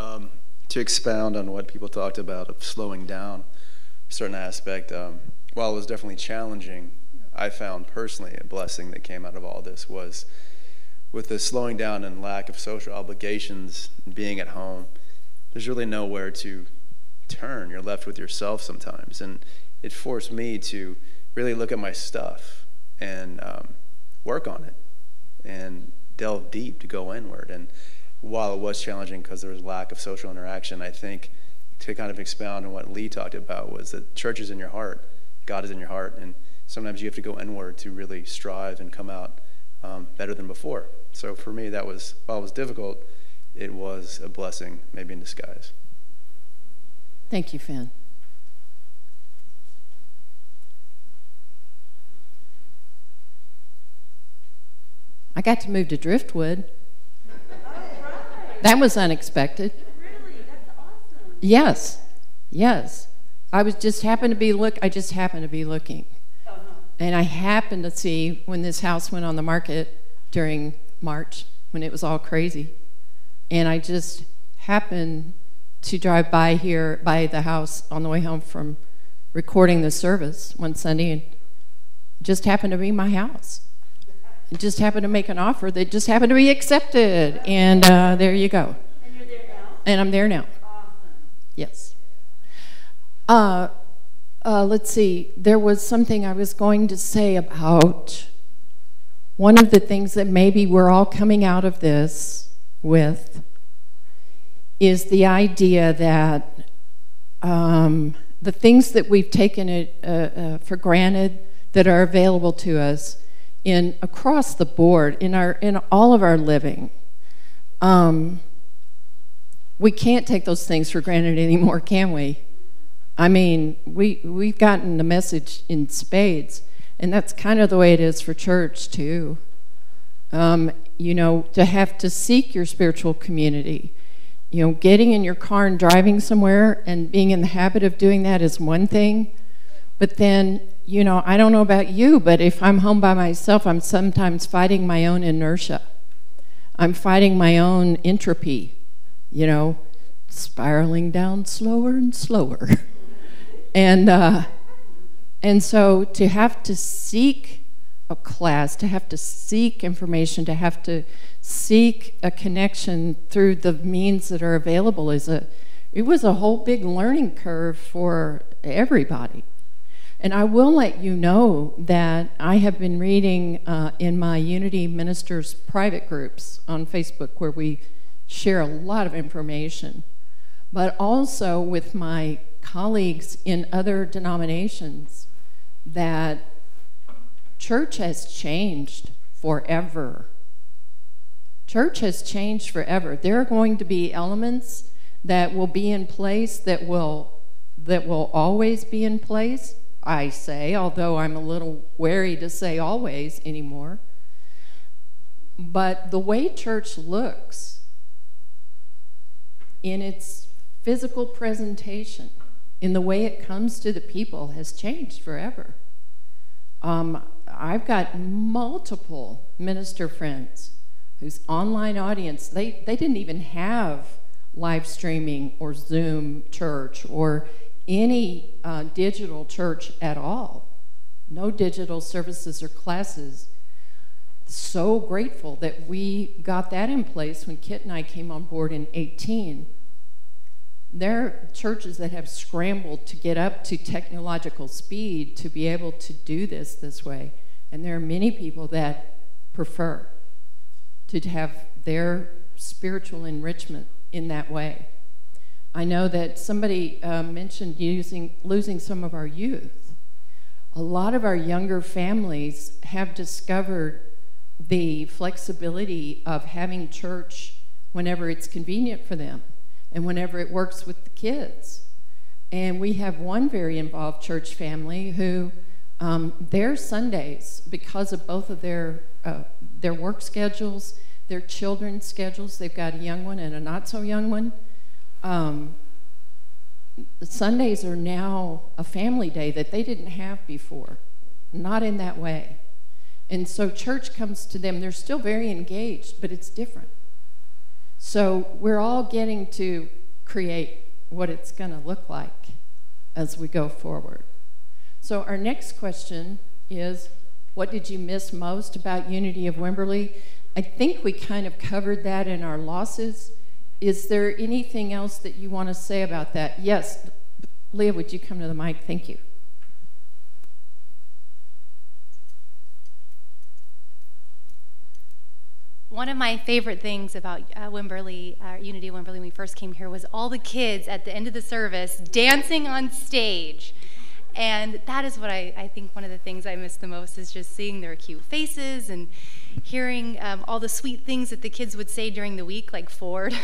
To expound on what people talked about of slowing down a certain aspect, while it was definitely challenging, I found personally a blessing that came out of all this was, with the slowing down and lack of social obligations and being at home, there's really nowhere to turn. You're left with yourself sometimes, and it forced me to really look at my stuff and work on it and delve deep to go inward. And while it was challenging because there was lack of social interaction, I think to kind of expound on what Lee talked about was that church is in your heart, God is in your heart, and sometimes you have to go inward to really strive and come out better than before. So for me, that was, while it was difficult, it was a blessing, maybe in disguise. Thank you, Finn. I got to move to Driftwood. That was unexpected. Really? That's awesome. Yes, yes. I just happened to be looking, and I happened to see when this house went on the market during March, when it was all crazy, and I just happened to drive by here, by the house on the way home from recording the service one Sunday, and it just happened to be my house. It just happened to make an offer that just happened to be accepted, and there you go. And you're there now? And I'm there now. Awesome. Yes. Let's see. There was something I was going to say about one of the things that maybe we're all coming out of this with is the idea that the things that we've taken for granted that are available to us across the board in all of our living, we can't take those things for granted anymore, can we? I mean, we've gotten the message in spades, and that's kind of the way it is for church too. You know, to have to seek your spiritual community. You know, getting in your car and driving somewhere and being in the habit of doing that is one thing, but then, you know, I don't know about you, but if I'm home by myself, I'm sometimes fighting my own inertia. I'm fighting my own entropy, you know, spiraling down slower and slower. And so to have to seek a class, to have to seek information, to have to seek a connection through the means that are available it was a whole big learning curve for everybody. And I will let you know that I have been reading in my Unity Ministers private groups on Facebook where we share a lot of information, but also with my colleagues in other denominations that church has changed forever. Church has changed forever. There are going to be elements that will be in place that will always be in place, I say, although I'm a little wary to say always anymore. But the way church looks in its physical presentation, in the way it comes to the people, has changed forever. I've got multiple minister friends whose online audience, they didn't even have live streaming or Zoom church or any digital church at all. No digital services or classes. So grateful that we got that in place when Kit and I came on board in 2018. There are churches that have scrambled to get up to technological speed to be able to do this way. And there are many people that prefer to have their spiritual enrichment in that way. I know that somebody mentioned losing some of our youth. A lot of our younger families have discovered the flexibility of having church whenever it's convenient for them and whenever it works with the kids. And we have one very involved church family who their Sundays, because of both of their work schedules, their children's schedules, they've got a young one and a not so young one, Sundays are now a family day that they didn't have before, not in that way. And so church comes to them, they're still very engaged, but it's different. So we're all getting to create what it's going to look like as we go forward. So our next question is, what did you miss most about Unity of Wimberley? I think we kind of covered that in our losses. Is there anything else that you want to say about that? Yes. Leah, would you come to the mic? Thank you. One of my favorite things about Wimberley, Unity of Wimberley, when we first came here, was all the kids at the end of the service dancing on stage. And that is what I think one of the things I miss the most is just seeing their cute faces and hearing all the sweet things that the kids would say during the week, like Ford,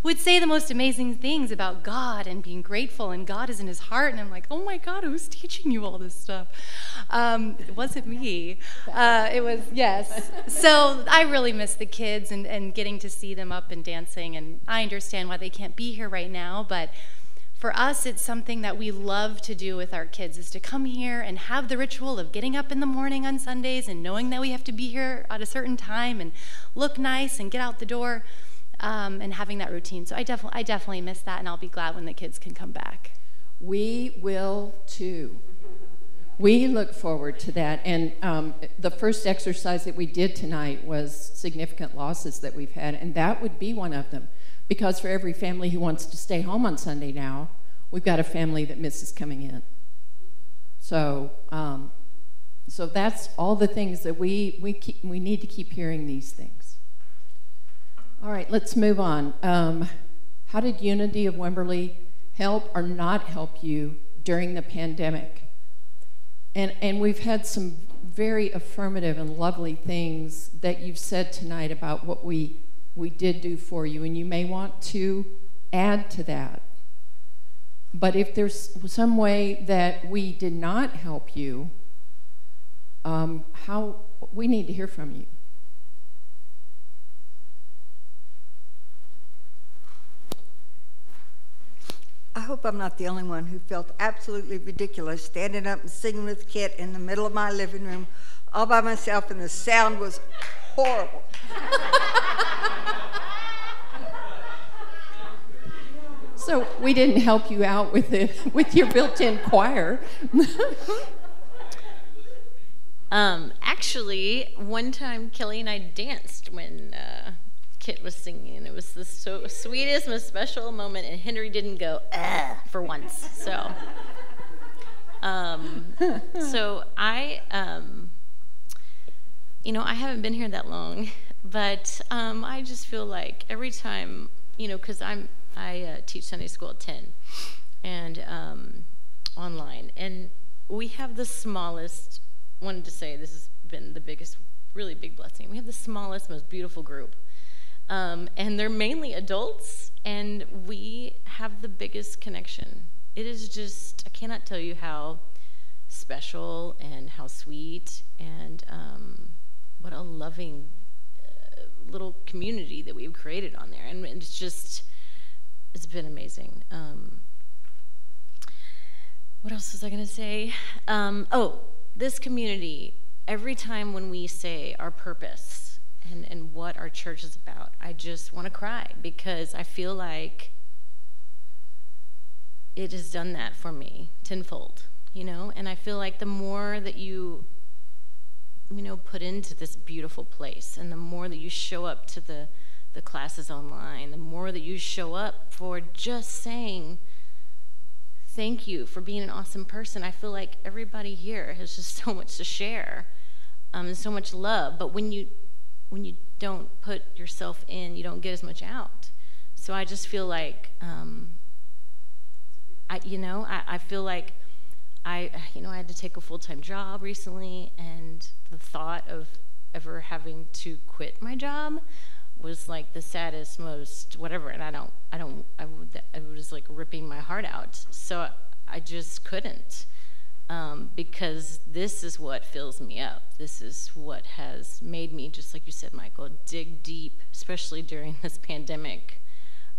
would say the most amazing things about God and being grateful, and God is in his heart. And I'm like, oh my God, who's teaching you all this stuff? It wasn't me. It was, yes. So I really miss the kids and getting to see them up and dancing. And I understand why they can't be here right now, but for us, it's something that we love to do with our kids, is to come here and have the ritual of getting up in the morning on Sundays and knowing that we have to be here at a certain time and look nice and get out the door, and having that routine. So I definitely miss that, and I'll be glad when the kids can come back. We will too. We look forward to that. And the first exercise that we did tonight was significant losses that we've had, and that would be one of them. Because for every family who wants to stay home on Sunday now, we've got a family that misses coming in. So, so that's all the things that we need to keep hearing these things. All right, let's move on. How did Unity of Wimberley help or not help you during the pandemic? And we've had some very affirmative and lovely things that you've said tonight about what we did do for you, and you may want to add to that. But if there's some way that we did not help you, we need to hear from you. I hope I'm not the only one who felt absolutely ridiculous standing up and singing with Kit in the middle of my living room all by myself, and the sound was horrible. So we didn't help you out with your built-in choir. Actually, one time Kelly and I danced when Kit was singing, and it was the sweetest, most special moment, and Henry didn't go for once. So, so I haven't been here that long, but I just feel like every time, because I teach Sunday school at 10 and online, and we have the smallest, wanted to say this has been the biggest, really big blessing. We have the smallest, most beautiful group, and they're mainly adults, and we have the biggest connection. It is just, I cannot tell you how special and how sweet and what a loving little community that we've created on there, and it's just, it's been amazing. What else was I going to say? This community, every time when we say our purpose and what our church is about, I just want to cry, because I feel like it has done that for me tenfold, and I feel like the more that you put into this beautiful place, and the more that you show up to the classes online, the more that you show up for just saying thank you for being an awesome person. I feel like everybody here has just so much to share, and so much love, but when you don't put yourself in, you don't get as much out. So I just feel like I feel like I had to take a full-time job recently, and the thought of ever having to quit my job was like the saddest, most whatever, and it was like ripping my heart out. So I just couldn't, because this is what fills me up. This is what has made me, just like you said, Michael, dig deep, especially during this pandemic.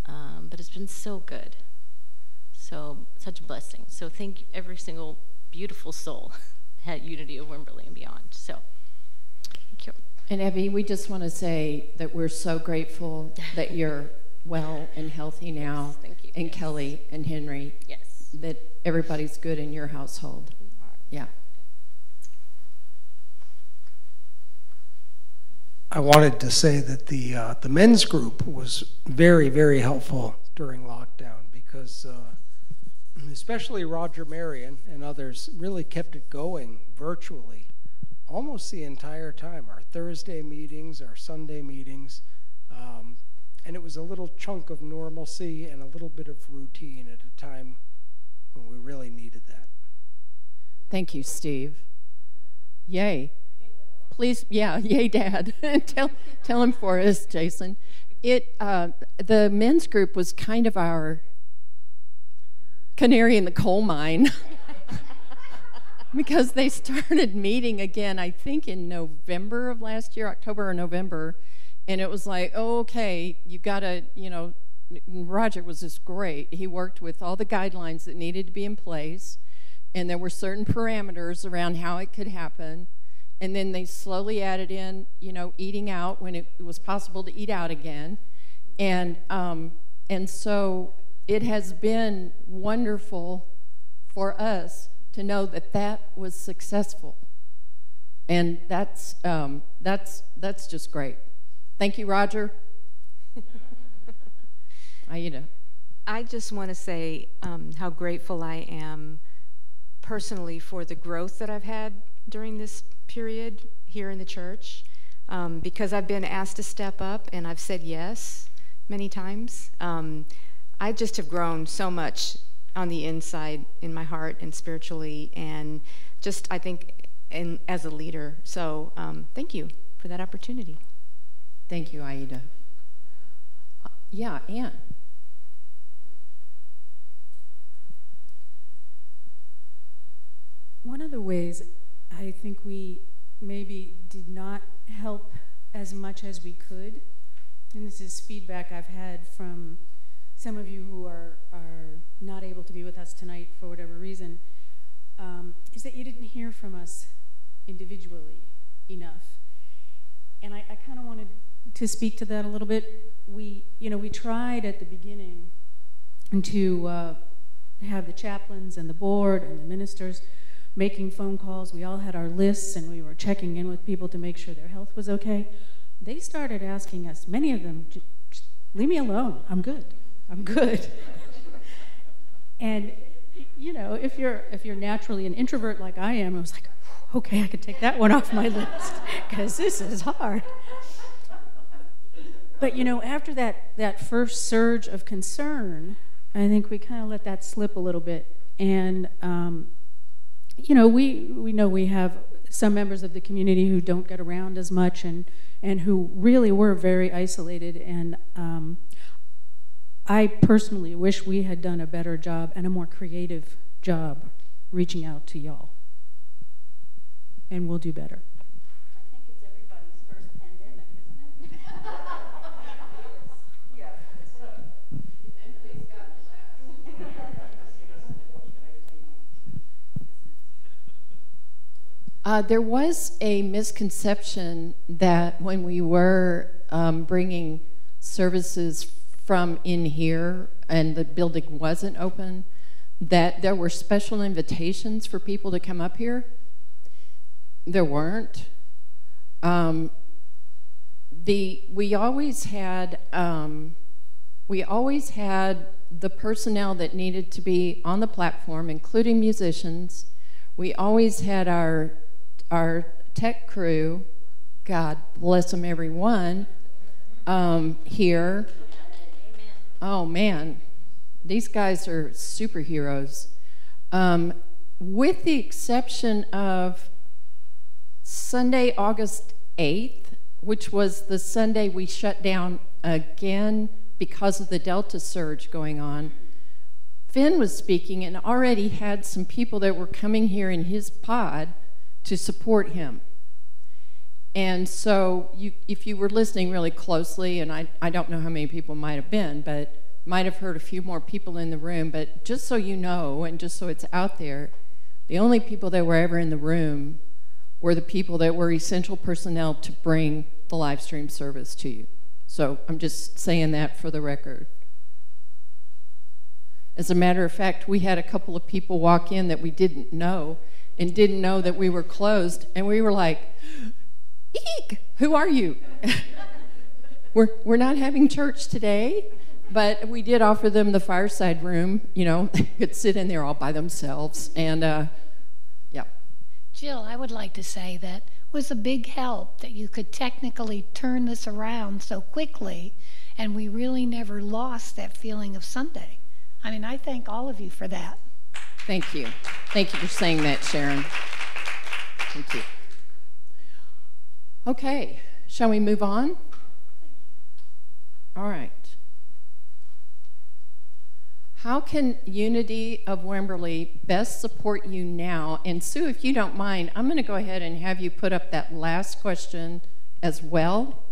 But it's been so good. So, such a blessing. So thank every single beautiful soul at Unity of Wimberley and beyond. So, thank you. And Abby, we just want to say that we're so grateful that you're well and healthy now. Yes, thank you. And yes. Kelly and Henry. Yes. That everybody's good in your household. Yeah. I wanted to say that the men's group was very, very helpful during lockdown, because especially Roger Marion and others really kept it going virtually almost the entire time. Our Thursday meetings, our Sunday meetings, and it was a little chunk of normalcy and a little bit of routine at a time when we really needed that. Thank you, Steve. Yay. Please, yeah, yay, Dad. tell him for us, Jason. The men's group was kind of our canary in the coal mine because they started meeting again, I think, in November of last year, October or November, and it was like, oh, okay, you gotta, Roger was just great. He worked with all the guidelines that needed to be in place, and there were certain parameters around how it could happen. And then they slowly added in, eating out when it was possible to eat out again. And so it has been wonderful for us to know that that was successful. And that's just great. Thank you, Roger. Aida. I just want to say how grateful I am personally for the growth that I've had during this period here in the church, because I've been asked to step up and I've said yes many times. I just have grown so much on the inside in my heart and spiritually, and just I think as a leader. So thank you for that opportunity. Thank you, Aida. Yeah, Ann. One of the ways I think we maybe did not help as much as we could, and this is feedback I've had from some of you who are not able to be with us tonight for whatever reason, is that you didn't hear from us individually enough. And I kind of wanted to speak to that a little bit. We tried at the beginning to have the chaplains and the board and the ministers making phone calls. We all had our lists, and we were checking in with people to make sure their health was okay. They started asking us, many of them, just leave me alone. I'm good. I'm good. And if you're naturally an introvert like I am, I was like, okay, I could take that one off my list because this is hard. But after that first surge of concern, I think we kind of let that slip a little bit, and we know we have some members of the community who don't get around as much and who really were very isolated, and I personally wish we had done a better job and a more creative job reaching out to y'all. And we'll do better. I think it's everybody's first pandemic, isn't it? Yeah. There was a misconception that when we were bringing services from in here and the building wasn't open, that there were special invitations for people to come up here. There weren't. We always had the personnel that needed to be on the platform, including musicians. We always had our tech crew, God bless them everyone, here. Oh man, these guys are superheroes. With the exception of Sunday, August 8th, which was the Sunday we shut down again because of the Delta surge going on, Finn was speaking and already had some people that were coming here in his pod to support him. And so if you were listening really closely, and I don't know how many people might have been, but might have heard a few more people in the room, but just so you know, and just so it's out there, the only people that were ever in the room were the people that were essential personnel to bring the live stream service to you. So I'm just saying that for the record. As a matter of fact, we had a couple of people walk in that we didn't know and didn't know that we were closed, and we were like, eek, who are you? We're not having church today, but we did offer them the fireside room. They could sit in there all by themselves, and yeah. Jill, I would like to say that it was a big help that you could technically turn this around so quickly, and we really never lost that feeling of Sunday. I mean, I thank all of you for that. Thank you. Thank you for saying that, Sharon. Thank you. Okay, shall we move on? All right. How can Unity of Wimberley best support you now? And Sue, if you don't mind, I'm going to go ahead and have you put up that last question as well.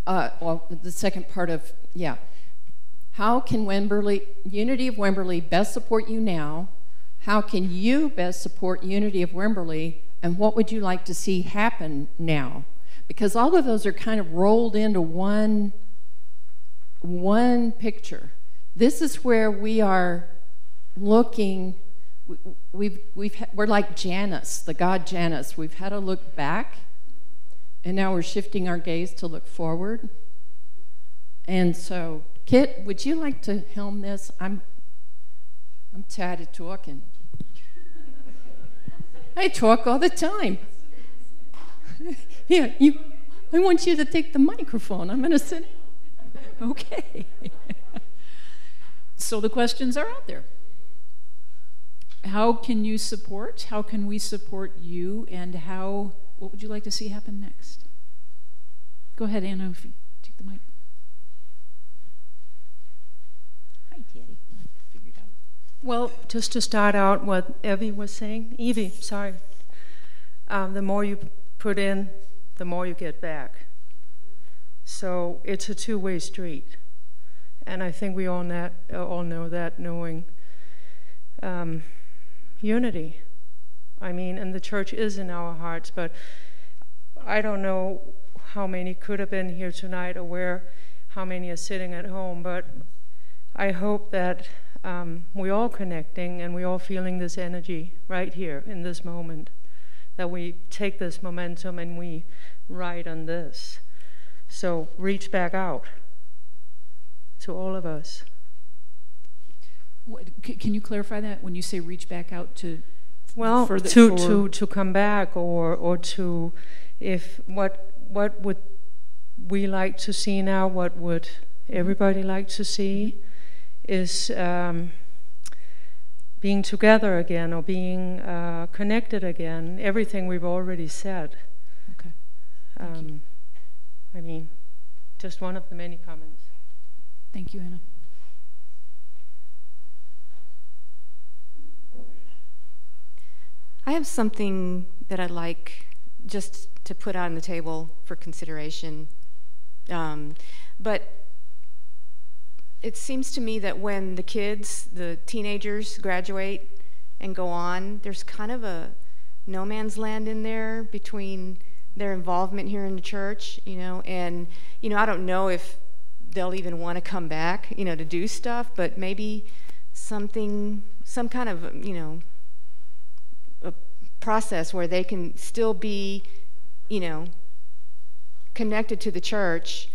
Well, the second part of, yeah. How can Unity of Wimberley best support you now? How can you best support Unity of Wimberley? And what would you like to see happen now? Because all of those are kind of rolled into one picture. This is where we are looking. We're like Janus, the god Janus. We've had to look back, and now we're shifting our gaze to look forward. And so, Kit, would you like to helm this? I'm tired of talking. I talk all the time. Yeah, I want you to take the microphone. I'm going to sit. Okay. So the questions are out there. How can you support? How can we support you? And what would you like to see happen next? Go ahead, Anna, if you take the mic. Hi, Teddy. I figured out. Well, just to start out what Evie was saying, the more you put in, the more you get back. So it's a two-way street. And I think we all know that, knowing unity. I mean, and the church is in our hearts, but I don't know how many could have been here tonight or how many are sitting at home, but I hope that we're all connecting and we're all feeling this energy right here in this moment, that we take this momentum and we ride on this. So reach back out to all of us. Can you clarify that when you say reach back out to? Well, to come back, or to, if what would we like to see now? What would everybody like to see? Is being together again, or being connected again. Everything we've already said. Okay. I mean, just one of the many comments. Thank you, Anna. I have something that I'd like just to put on the table for consideration. But it seems to me that when the kids, the teenagers, graduate and go on, there's kind of a no man's land in there between their involvement here in the church, and, I don't know if they'll even want to come back, to do stuff, but maybe some kind of, a process where they can still be, connected to the church,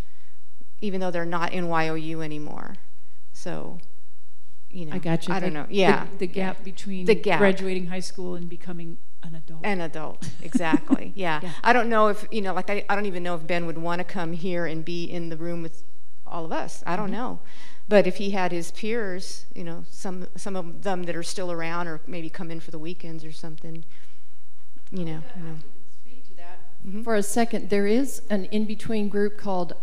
even though they're not in YOU anymore. So, I got you. I don't know. Yeah. The gap between graduating high school and becoming an adult. An adult, exactly. Yeah. I don't know if, I don't even know if Ben would want to come here and be in the room with all of us. I don't know. But if he had his peers, some of them that are still around, or maybe come in for the weekends or something, Speak to that for a second. There is an in-between group called,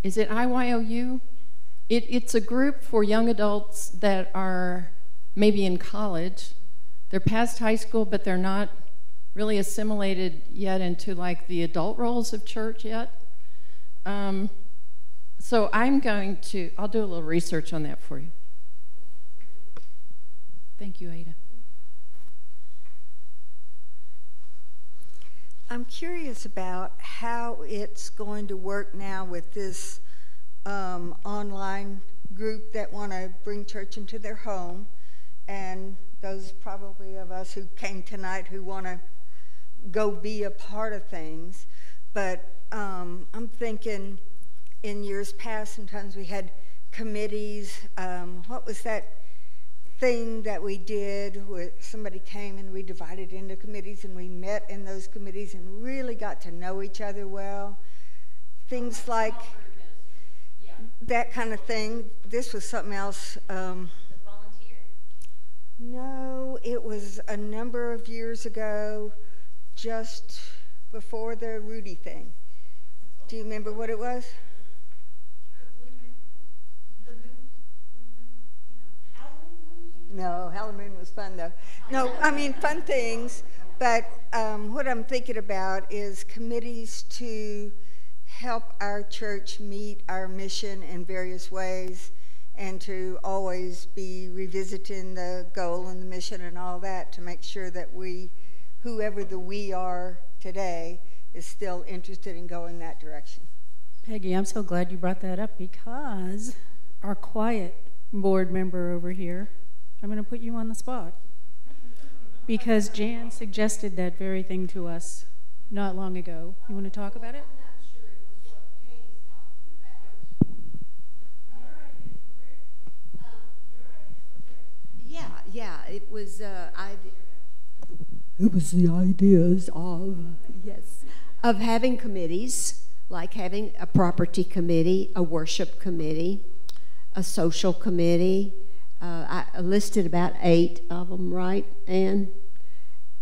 is it IYOU? It's a group for young adults that are maybe in college. They're past high school, but they're not really assimilated yet into like the adult roles of church yet. So I'll do a little research on that for you. Thank you, Ada. I'm curious about how it's going to work now with this online group that want to bring church into their home, and those probably of us who came tonight who want to go be a part of things. But I'm thinking in years past, sometimes we had committees. What was that thing that we did where somebody came and we divided into committees and we met in those committees and really got to know each other well? Things like that kind of thing. This was something else. The volunteer? No, it was a number of years ago. just before the Rudy thing. Do you remember what it was? No, Halloween was fun though. No, I mean fun things, but what I'm thinking about is committees to help our church meet our mission in various ways, and to always be revisiting the goal and the mission and all that to make sure that we, whoever the we are today, is still interested in going that direction. Peggy, I'm so glad you brought that up, because our quiet board member over here, I'm going to put you on the spot, because Jan suggested that very thing to us not long ago. You want to talk about it? Yeah, it was. It was the ideas of having committees, like having a property committee, a worship committee, a social committee. I listed about 8 of them, right, Ann?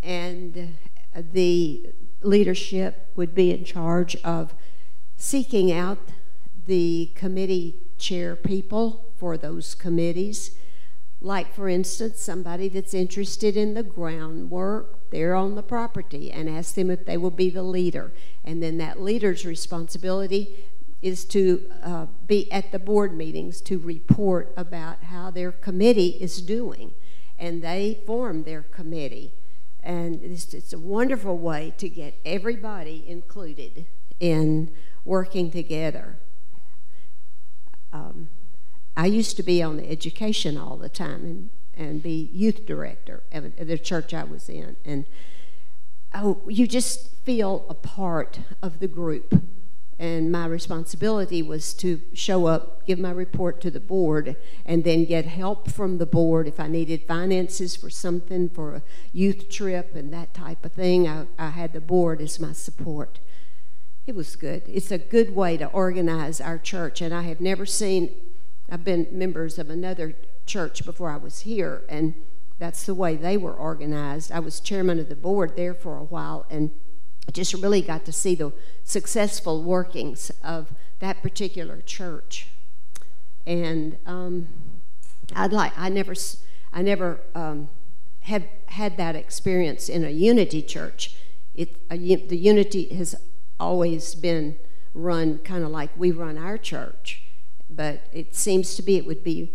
And the leadership would be in charge of seeking out the committee chair people for those committees. Like, for instance, somebody that's interested in the groundwork, they're on the property, and ask them if they will be the leader. And then that leader's responsibility is to be at the board meetings to report about how their committee is doing. And they form their committee. And it's a wonderful way to get everybody included in working together. I used to be on the education all the time and be youth director of the church I was in. And you just feel a part of the group. And my responsibility was to show up, give my report to the board, and then get help from the board if I needed finances for something, for a youth trip and that type of thing. I had the board as my support. It was good. It's a good way to organize our church, and I have never seen. I've been members of another church before I was here, and that's the way they were organized. I was chairman of the board there for a while, and I just really got to see the successful workings of that particular church. And I never have had that experience in a unity church. The unity has always been run kind of like we run our church. But it seems to be it would be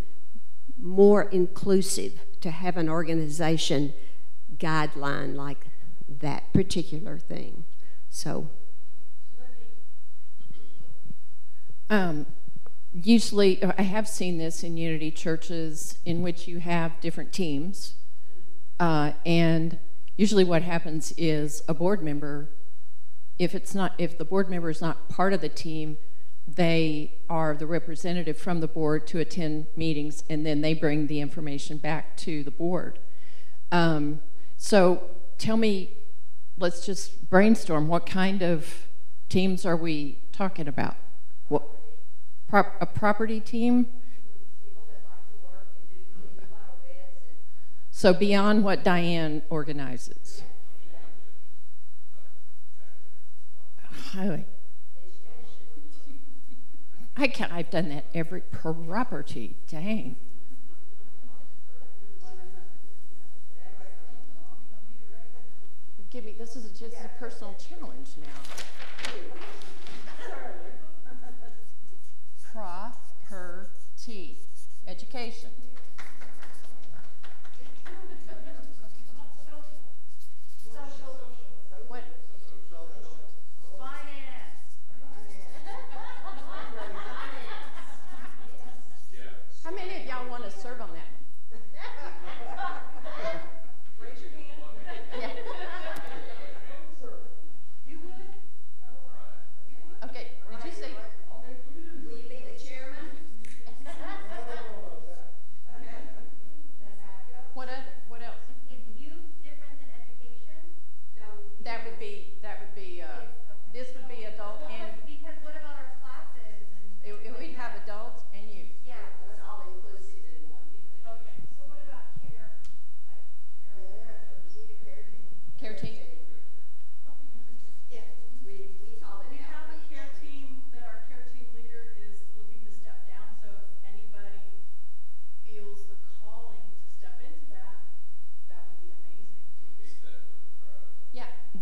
more inclusive to have an organization guideline like that particular thing. So usually, I have seen this in unity churches in which you have different teams, and usually what happens is a board member, if the board member is not part of the team, they are the representative from the board to attend meetings, and then they bring the information back to the board. So tell me, let's just brainstorm. What kind of teams are we talking about? What, a property team? So beyond what Diane organizes. Highway. I've done that every property. Dang. This is just a personal challenge now. Property. Education. What? Finance. How many of y'all want to serve on that one? Raise your hand. Yeah. You would? Okay, did you say? Will you be the chairman?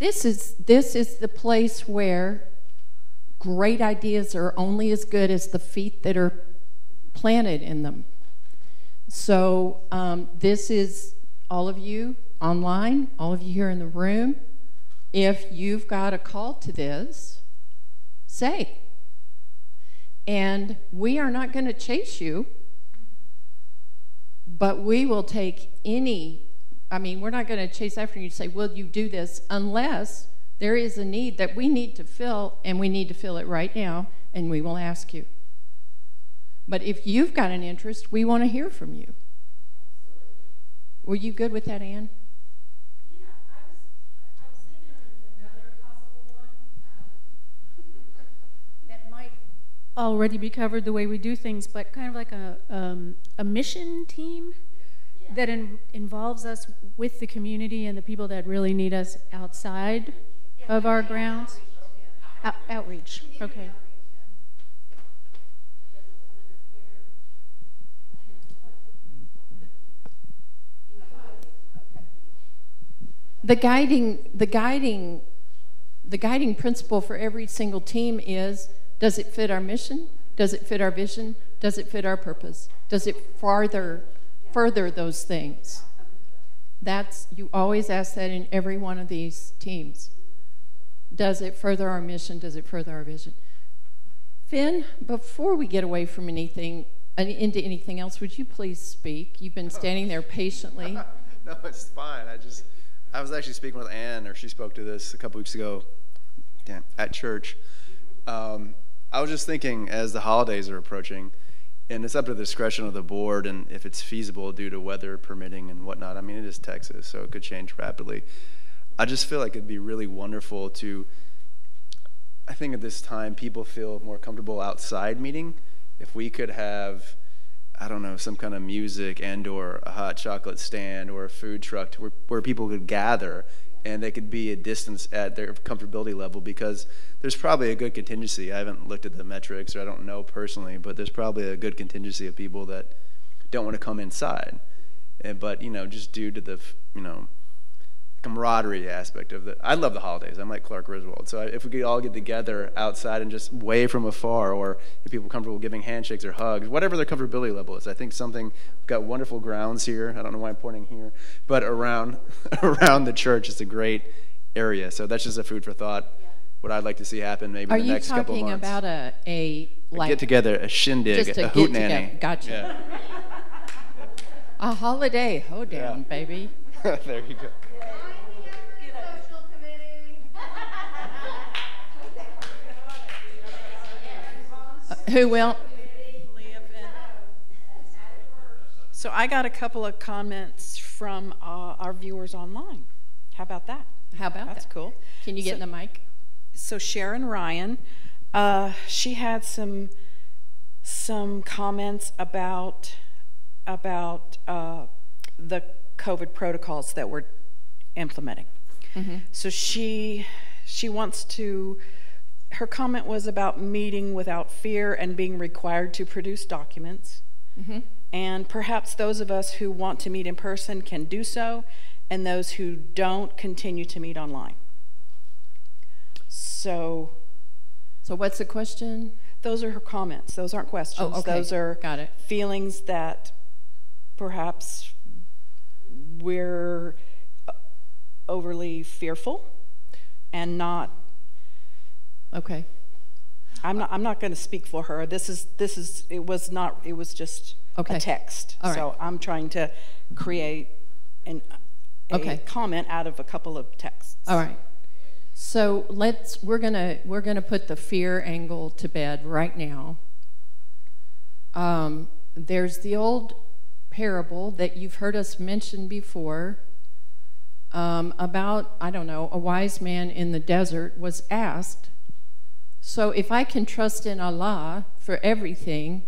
this is the place where great ideas are only as good as the feet that are planted in them. So this is all of you online, all of you here in the room. If you've got a call to this, say. And we are not going to chase you, but we will take any, we're not going to chase after you and say, will you do this, unless there is a need that we need to fill, and we need to fill it right now, and we will ask you. But if you've got an interest, we want to hear from you. Were you good with that, Ann? Yeah, I was thinking of another possible one that might already be covered the way we do things, but kind of like a mission team that involves us with the community and the people that really need us outside of our grounds. Outreach, okay. The guiding principle for every single team is, does it fit our mission? Does it fit our vision? Does it fit our purpose? Does it further those things? You always ask that in every one of these teams. Does it further our mission? Does it further our vision? Finn, before we get away from into anything else, would you please speak? You've been standing there patiently. No, it's fine. I was actually speaking with Ann, or she spoke to this a couple weeks ago at church. I was just thinking, as the holidays are approaching, and it's up to the discretion of the board, and if it's feasible due to weather permitting and whatnot. It is Texas, so it could change rapidly. I just feel like it'd be really wonderful to, I think at this time, people feel more comfortable outside meeting. If we could have, I don't know, some kind of music and or a hot chocolate stand or a food truck where people could gather and they could be a distance at their comfortability level, because there's probably a good contingency. I haven't looked at the metrics, or I don't know personally, but there's probably a good contingency of people that don't want to come inside. But, just due to the, camaraderie aspect of it. I love the holidays. I'm like Clark Griswold. So if we could all get together outside and just wave from afar, or if people are comfortable giving handshakes or hugs, whatever their comfortability level is. I think we've got wonderful grounds here. I don't know why I'm pointing here, but around the church, it's a great area. So that's just a food for thought. What I'd like to see happen maybe in the next couple months. Are you talking about a get together, a shindig, just a hootenanny? Gotcha. Yeah. A holiday hoedown, baby. There you go. Who will? So I got a couple of comments from our viewers online. How about that? That's cool. Can you get in the mic? So Sharon Ryan, she had some comments about the COVID protocols that we're implementing. Mm-hmm. So she wants to. Her comment was about meeting without fear and being required to produce documents. Mm-hmm. And perhaps those of us who want to meet in person can do so, and those who don't continue to meet online. So what's the question? Those are her comments. Those aren't questions. Oh, okay. Those are feelings that perhaps we're overly fearful and not. Okay. I'm not going to speak for her. It was just a text. All right. So I'm trying to create a comment out of a couple of texts. All right. So we're gonna put the fear angle to bed right now. There's the old parable that you've heard us mention before about, I don't know, a wise man in the desert was asked, so if I can trust in Allah for everything,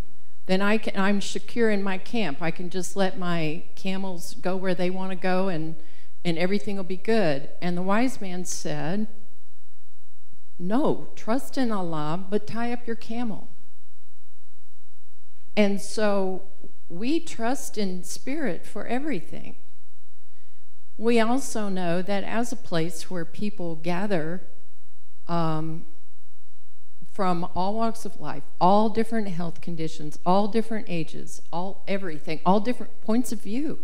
then I'm secure in my camp. I can just let my camels go where they want to go, and everything will be good. And the wise man said, no, trust in Allah, but tie up your camel. And so we trust in spirit for everything. We also know that as a place where people gather from all walks of life, all different health conditions, all different ages, all everything, all different points of view,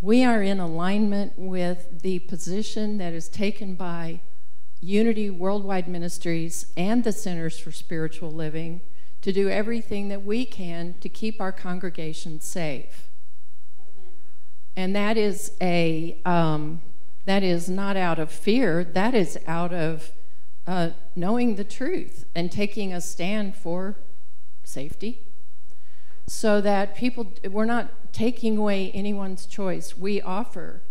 we are in alignment with the position that is taken by Unity Worldwide Ministries and the Centers for Spiritual Living to do everything that we can to keep our congregation safe. Amen. And that is that is not out of fear. That is out of knowing the truth and taking a stand for safety, so that people, we're not taking away anyone's choice. We offer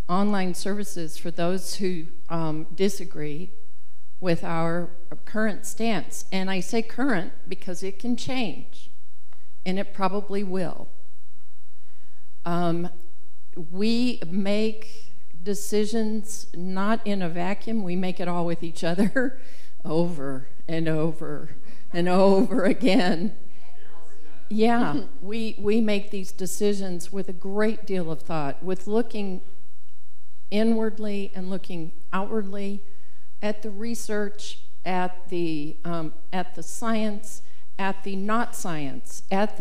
online services for those who disagree with our current stance. And I say current because it can change, and it probably will. We make decisions not in a vacuum. We make it all with each other over and over and over again. Yeah, we make these decisions with a great deal of thought, with looking inwardly and looking outwardly at the research, at the science, at the not science, at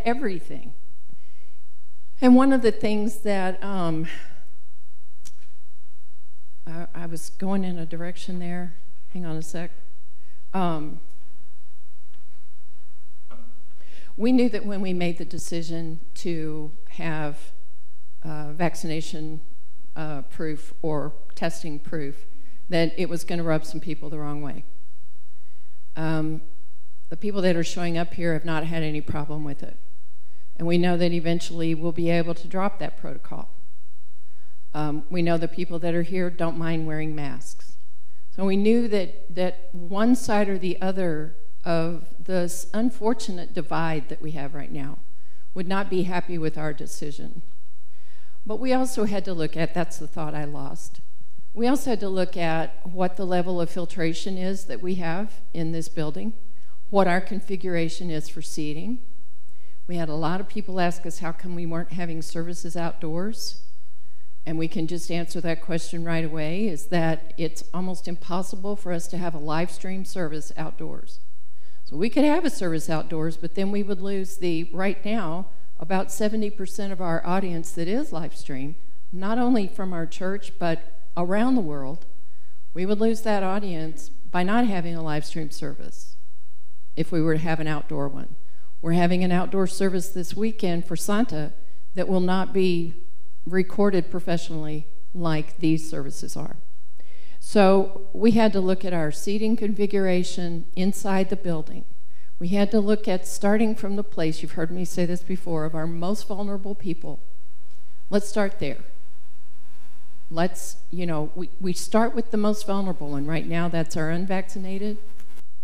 everything. And one of the things that I was going in a direction there. Hang on a sec. We knew that when we made the decision to have vaccination proof or testing proof, that it was going to rub some people the wrong way. The people that are showing up here have not had any problem with it. And we know that eventually we'll be able to drop that protocol. We know the people that are here don't mind wearing masks. So we knew that one side or the other of this unfortunate divide that we have right now would not be happy with our decision. But we also had to look at, that's the thought I lost, we also had to look at what the level of filtration is that we have in this building, what our configuration is for seating. We had a lot of people ask us how come we weren't having services outdoors. And we can just answer that question right away, is that it's almost impossible for us to have a live stream service outdoors. So we could have a service outdoors, but then we would lose right now, about 70% of our audience that is live stream, not only from our church, but around the world. We would lose that audience by not having a live stream service if we were to have an outdoor one. We're having an outdoor service this weekend for Santa that will not be recorded professionally like these services are. So we had to look at our seating configuration inside the building. We had to look at, starting from the place, you've heard me say this before, of our most vulnerable people. Let's start there. Let's, we start with the most vulnerable, and right now that's our unvaccinated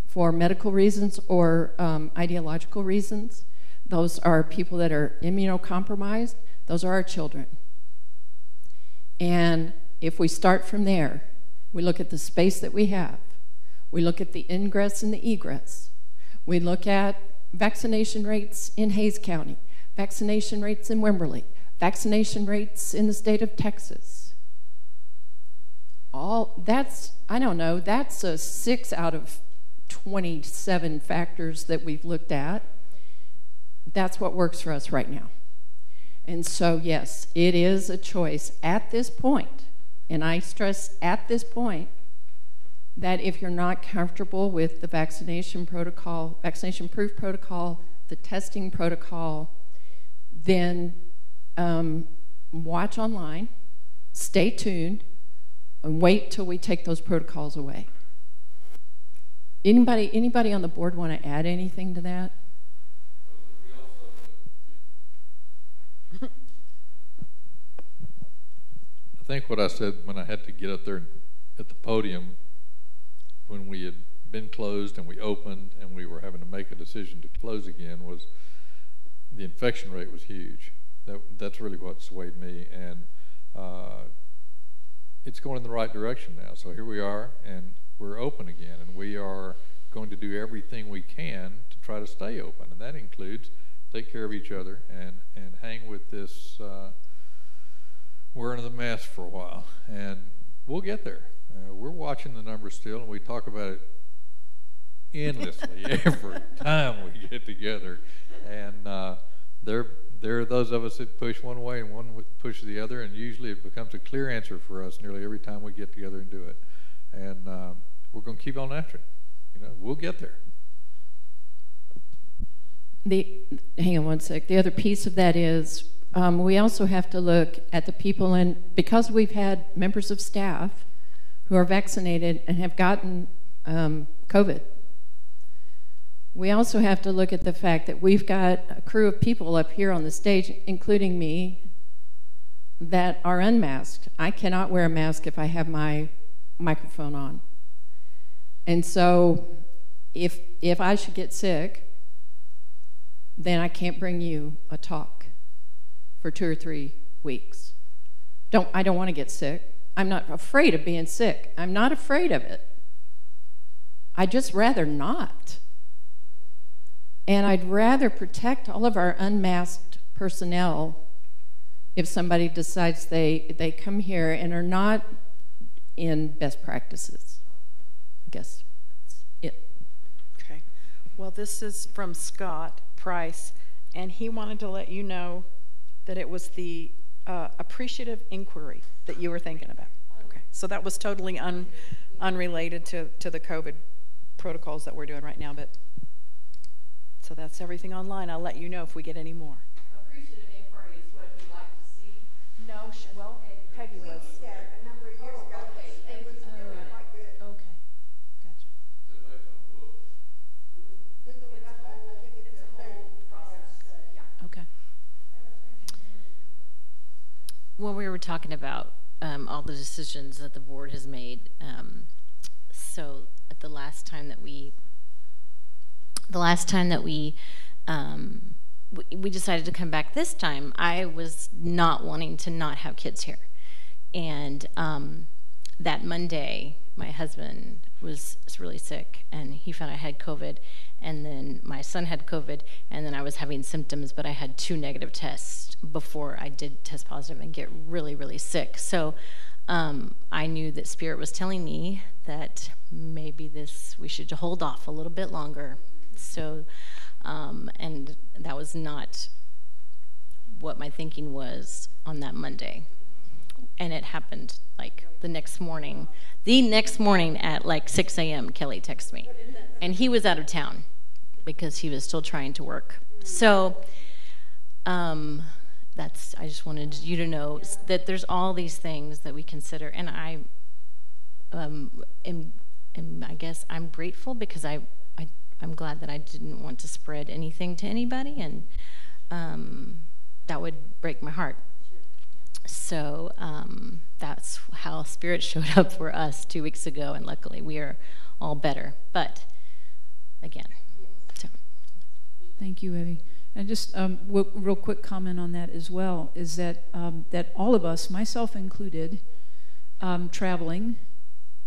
for medical reasons or ideological reasons. Those are people that are immunocompromised. Those are our children. And if we start from there, we look at the space that we have, we look at the ingress and the egress, we look at vaccination rates in Hayes County, vaccination rates in Wimberley, vaccination rates in the state of Texas. That's a 6 out of 27 factors that we've looked at. That's what works for us right now. And so, yes, it is a choice at this point, and I stress at this point, that if you're not comfortable with the vaccination protocol, vaccination proof protocol, the testing protocol, then watch online, stay tuned, and wait till we take those protocols away. Anybody on the board want to add anything to that? I think what I said when I had to get up there at the podium when we had been closed and we opened and we were having to make a decision to close again was the infection rate was huge. That's really what swayed me, and it's going in the right direction now. So here we are, and we're open again, and we are going to do everything we can to try to stay open, and that includes take care of each other and hang with this wearing the mask for a while, and we'll get there. We're watching the numbers still, and we talk about it endlessly every time we get together. And there are those of us that push one way and one pushes the other, and usually it becomes a clear answer for us nearly every time we get together and do it. And we're going to keep on after it. You know, we'll get there. Hang on one sec. The other piece of that is we also have to look at the people, and because we've had members of staff who are vaccinated and have gotten COVID, we also have to look at the fact that we've got a crew of people up here on the stage, including me, that are unmasked. I cannot wear a mask if I have my microphone on. And so if I should get sick, then I can't bring you a talk for 2 or 3 weeks. I don't want to get sick. I'm not afraid of being sick. I'm not afraid of it. I'd just rather not. And I'd rather protect all of our unmasked personnel if somebody decides they come here and are not in best practices. I guess that's it. Okay. Well, this is from Scott Price, and he wanted to let you know that it was the appreciative inquiry that you were thinking about. Okay. So that was totally unrelated to the COVID protocols that we're doing right now, but so that's everything online. I'll let you know if we get any more. Appreciative inquiry is what we'd like to see. No, well, Peggy was. A number of years ago. It was really quite good. Okay, gotcha. Google it up. I think it's a whole process. Yeah. Okay. When we were talking about all the decisions that the board has made, so at the last time that we decided to come back this time, I was not wanting to not have kids here. And that Monday, my husband was really sick, and he found I had COVID, and then my son had COVID, and then I was having symptoms, but I had 2 negative tests before I did test positive and get really, really sick. So I knew that Spirit was telling me that maybe we should hold off a little bit longer. So, and that was not what my thinking was on that Monday. And it happened like the next morning at like 6 a.m. Kelly texted me, and he was out of town because he was still trying to work. So I just wanted you to know that there's all these things that we consider, and I guess I'm grateful because I'm glad that I didn't want to spread anything to anybody, and that would break my heart. So that's how Spirit showed up for us 2 weeks ago, and luckily we are all better. But again, so. Thank you, Eddie. And just real quick comment on that as well is that that all of us, myself included, traveling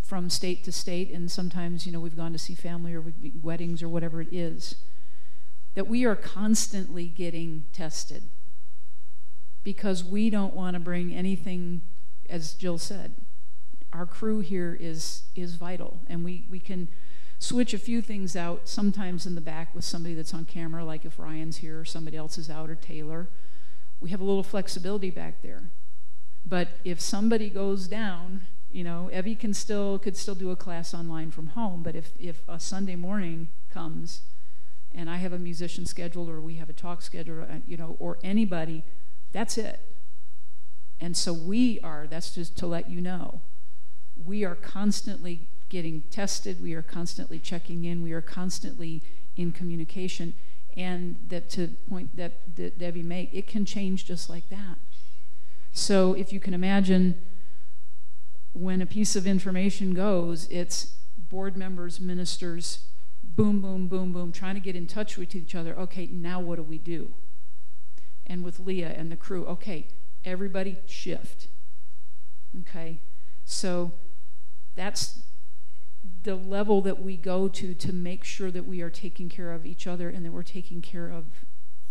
from state to state, and sometimes, you know, we've gone to see family or weddings or whatever it is, that we are constantly getting tested because we don't want to bring anything, as Jill said. Our crew here is vital, and we can switch a few things out sometimes in the back with somebody that's on camera, like if Ryan's here or somebody else is out, or Taylor. We have a little flexibility back there. But if somebody goes down, you know, Evie could still do a class online from home, but if a Sunday morning comes and I have a musician scheduled, or we have a talk scheduled, you know, or anybody, that's it. And so that's just to let you know, we are constantly getting tested, we are constantly checking in, we are constantly in communication, and that to the point that Debbie made, it can change just like that. So if you can imagine, when a piece of information goes, it's board members, ministers, boom, boom, boom, boom, trying to get in touch with each other. Okay, now what do we do? And with Leah and the crew, okay, everybody shift. Okay, so that's the level that we go to make sure that we are taking care of each other and that we're taking care of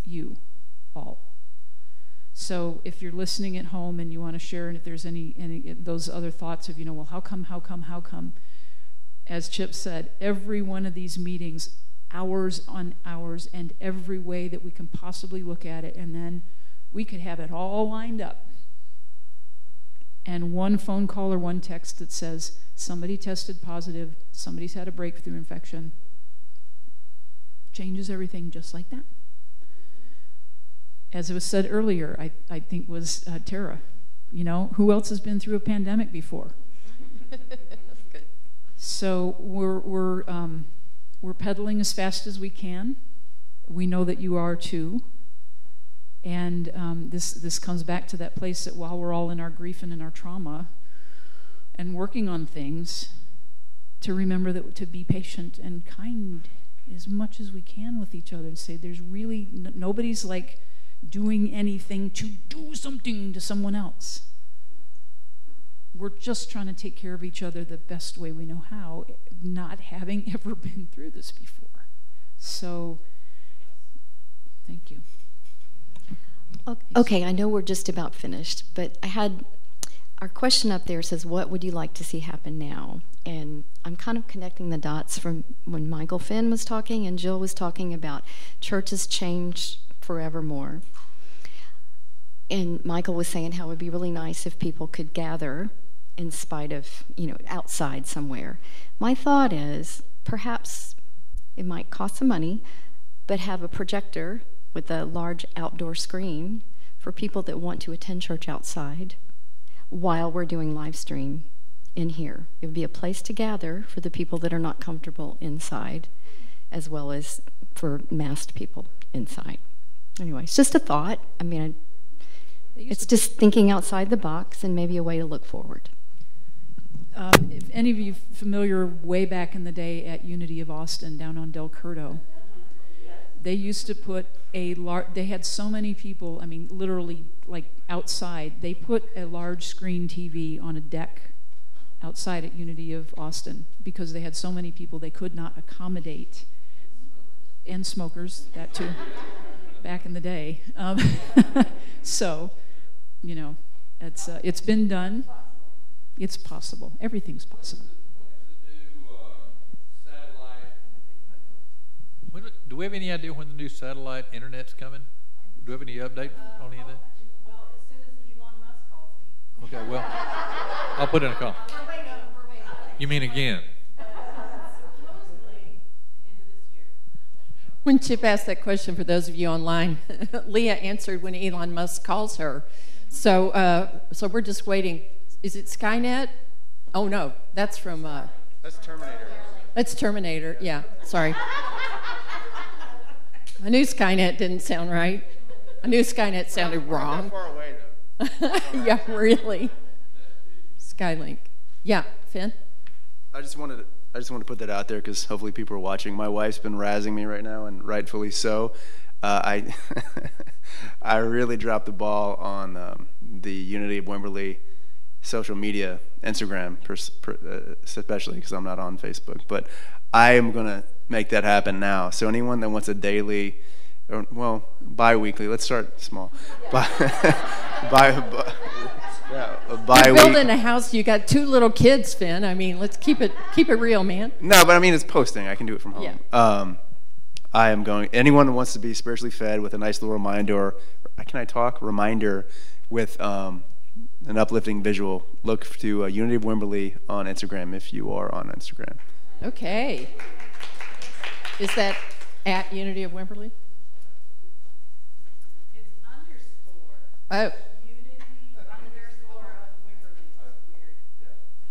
you all. So if you're listening at home and you want to share, and if there's any those other thoughts of, well, how come? As Chip said, every one of these meetings, hours on hours, and every way that we can possibly look at it, and then we could have it all lined up. And one phone call or one text that says, somebody tested positive, somebody's had a breakthrough infection, changes everything just like that. As it was said earlier, I think was Tara, who else has been through a pandemic before? That's good. So we're pedaling as fast as we can. We know that you are too. And this comes back to that place that while we're all in our grief and in our trauma and working on things, to remember that to be patient and kind as much as we can with each other, and say there's really nobody's like doing anything to do something to someone else. We're just trying to take care of each other the best way we know how, not having ever been through this before. So thank you. Okay, I know we're just about finished, but I had our question up there says, what would you like to see happen now? And I'm kind of connecting the dots from when Michael Finn was talking and Jill was talking about churches change forevermore. And Michael was saying how it would be really nice if people could gather in spite of, outside somewhere. My thought is perhaps it might cost some money, but have a projector with a large outdoor screen for people that want to attend church outside while we're doing live stream in here. It would be a place to gather for the people that are not comfortable inside, as well as for masked people inside. Anyway, it's just a thought. I mean, it's just thinking outside the box and maybe a way to look forward. If any of you familiar way back in the day at Unity of Austin down on Del Curto, they used to put they had so many people, I mean, literally like outside, they put a large screen TV on a deck outside at Unity of Austin because they had so many people they could not accommodate, and smokers, that too, back in the day. So, it's been done. It's possible. Everything's possible. Do we have any idea when the new satellite internet's coming? Do we have any update on any of that? Well, as soon as Elon Musk calls me. Okay, well, I'll put in a call. We're waiting. You mean again? Supposedly, end of this year. When Chip asked that question, for those of you online, Leah answered when Elon Musk calls her. So we're just waiting. Is it Skynet? Oh, no, that's from... That's Terminator. That's Terminator, yeah, sorry. I knew Skynet didn't sound right. I knew Skynet sounded wrong. Not far away, though. Yeah, really. Skylink. Yeah, Finn? I just wanted to put that out there because hopefully people are watching. My wife's been razzing me right now, and rightfully so. I really dropped the ball on the Unity of Wimberley social media, Instagram especially, because I'm not on Facebook. But I am going to make that happen now. So anyone that wants a daily, or well, bi-weekly, let's start small. You're building a house, you got 2 little kids, Finn. I mean, let's keep it real, man. No, but I mean, it's posting. I can do it from home. Yeah. I am going, anyone who wants to be spiritually fed with a nice little reminder, reminder with an uplifting visual, look to Unity of Wimberley on Instagram if you are on Instagram. Okay. Is that at Unity of Wimberley? It's underscore. Oh. Unity underscore of Wimberley. It's weird.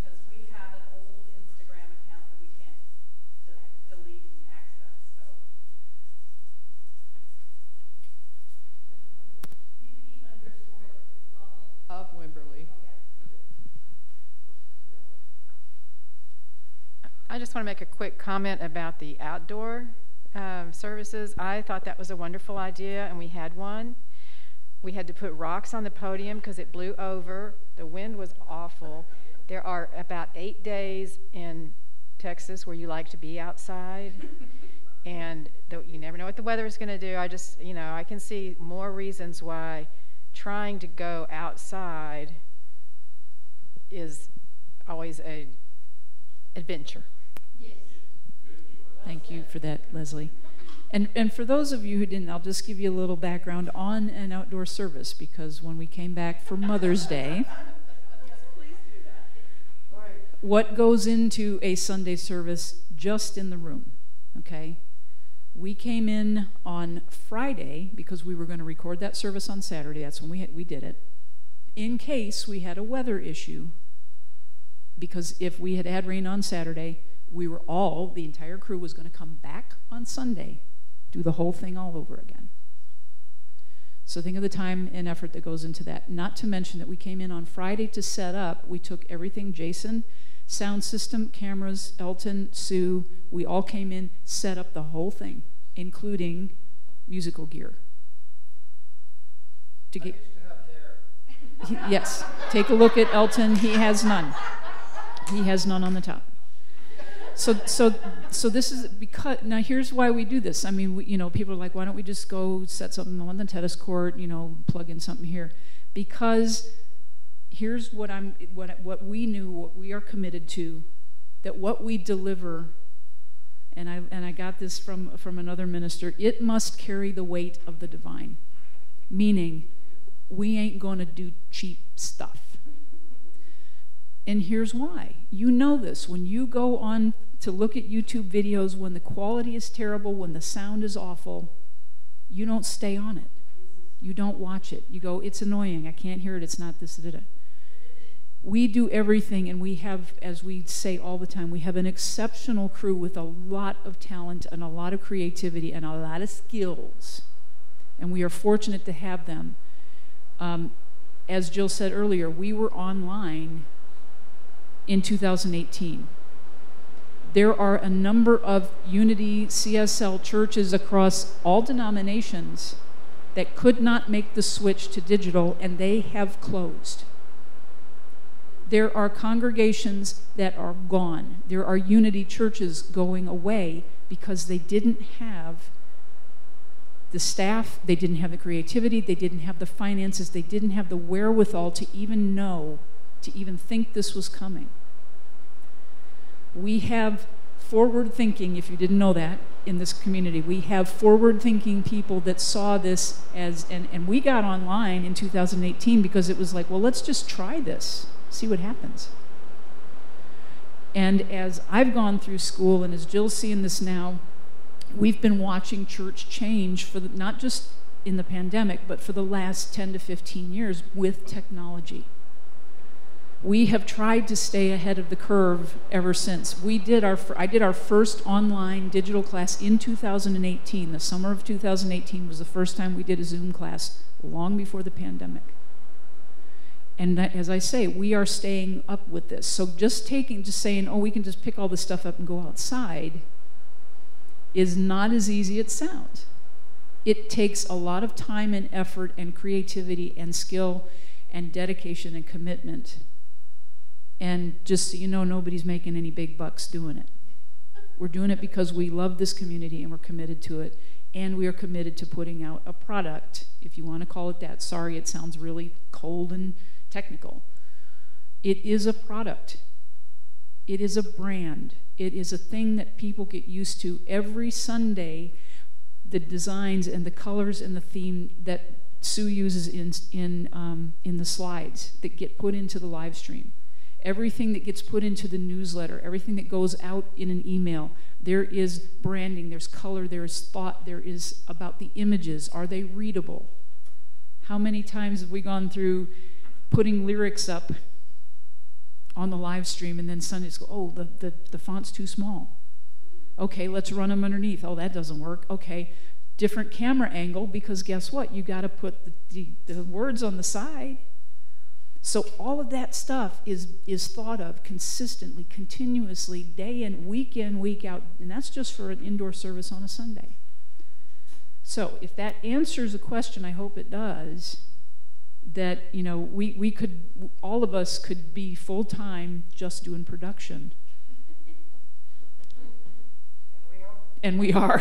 Because we have an old Instagram account that we can't delete and access. So. Unity underscore of Wimberley. I just want to make a quick comment about the outdoor services. I thought that was a wonderful idea, and we had one. We had to put rocks on the podium because it blew over. The wind was awful. There are about 8 days in Texas where you like to be outside, and you never know what the weather is going to do. I can see more reasons why trying to go outside is always a adventure. Yes. Thank you for that, Leslie. And for those of you who didn't, I'll just give you a little background on an outdoor service, because when we came back for Mother's Day, what goes into a Sunday service just in the room, okay? We came in on Friday because we were going to record that service on Saturday. That's when we did it, in case we had a weather issue, because if we had had rain on Saturday, the entire crew was going to come back on Sunday, do the whole thing all over again. So think of the time and effort that goes into that. Not to mention that we came in on Friday to set up. We took everything, Jason, sound system, cameras, Elton, Sue, we all came in, set up the whole thing, including musical gear. I used to have hair. Yes, take a look at Elton. He has none. He has none on the top. So this is because, now here's why we do this. I mean, people are like, why don't we just go set something on the tennis court, plug in something here? Because here's what we knew, what we are committed to, that what we deliver, and I got this from another minister, it must carry the weight of the divine. Meaning, we ain't gonna do cheap stuff. And here's why. You know this. When you go on to look at YouTube videos, when the quality is terrible, when the sound is awful, you don't stay on it. You don't watch it. You go, it's annoying. I can't hear it. It's not this. We do everything, and we have, as we say all the time, we have an exceptional crew with a lot of talent and a lot of creativity and a lot of skills. And we are fortunate to have them. As Jill said earlier, we were online in 2018. There are a number of Unity CSL churches across all denominations that could not make the switch to digital, and they have closed. There are congregations that are gone. There are Unity churches going away because they didn't have the staff, they didn't have the creativity, they didn't have the finances, they didn't have the wherewithal to even know, to even think this was coming. We have forward-thinking, if you didn't know that, in this community. We have forward-thinking people that saw this as, and we got online in 2018 because it was like, well, let's just try this, see what happens. And as I've gone through school, and as Jill's seeing this now, we've been watching church change for not just in the pandemic, but for the last 10 to 15 years with technology. We have tried to stay ahead of the curve ever since. I did our first online digital class in 2018. The summer of 2018 was the first time we did a Zoom class, long before the pandemic. And as I say, we are staying up with this. So just saying, oh, we can just pick all this stuff up and go outside is not as easy as it sounds. It takes a lot of time and effort and creativity and skill and dedication and commitment. And just so you know, nobody's making any big bucks doing it. We're doing it because we love this community and we're committed to it. And we are committed to putting out a product, if you want to call it that. Sorry, it sounds really cold and technical. It is a product. It is a brand. It is a thing that people get used to every Sunday. The designs and the colors and the theme that Sue uses in the slides that get put into the live stream. Everything that gets put into the newsletter, everything that goes out in an email, there is branding, there's color, there is thought, there is about the images. Are they readable? How many times have we gone through putting lyrics up on the live stream and then Sundays go, oh, the font's too small. Okay, let's run them underneath. Oh, that doesn't work. Okay, different camera angle, because guess what? You got to put the words on the side. So all of that stuff is thought of consistently, continuously, day in, week out, and that's just for an indoor service on a Sunday. So if that answers the question, I hope it does, that, you know, we could, all of us could be full-time just doing production. And we are.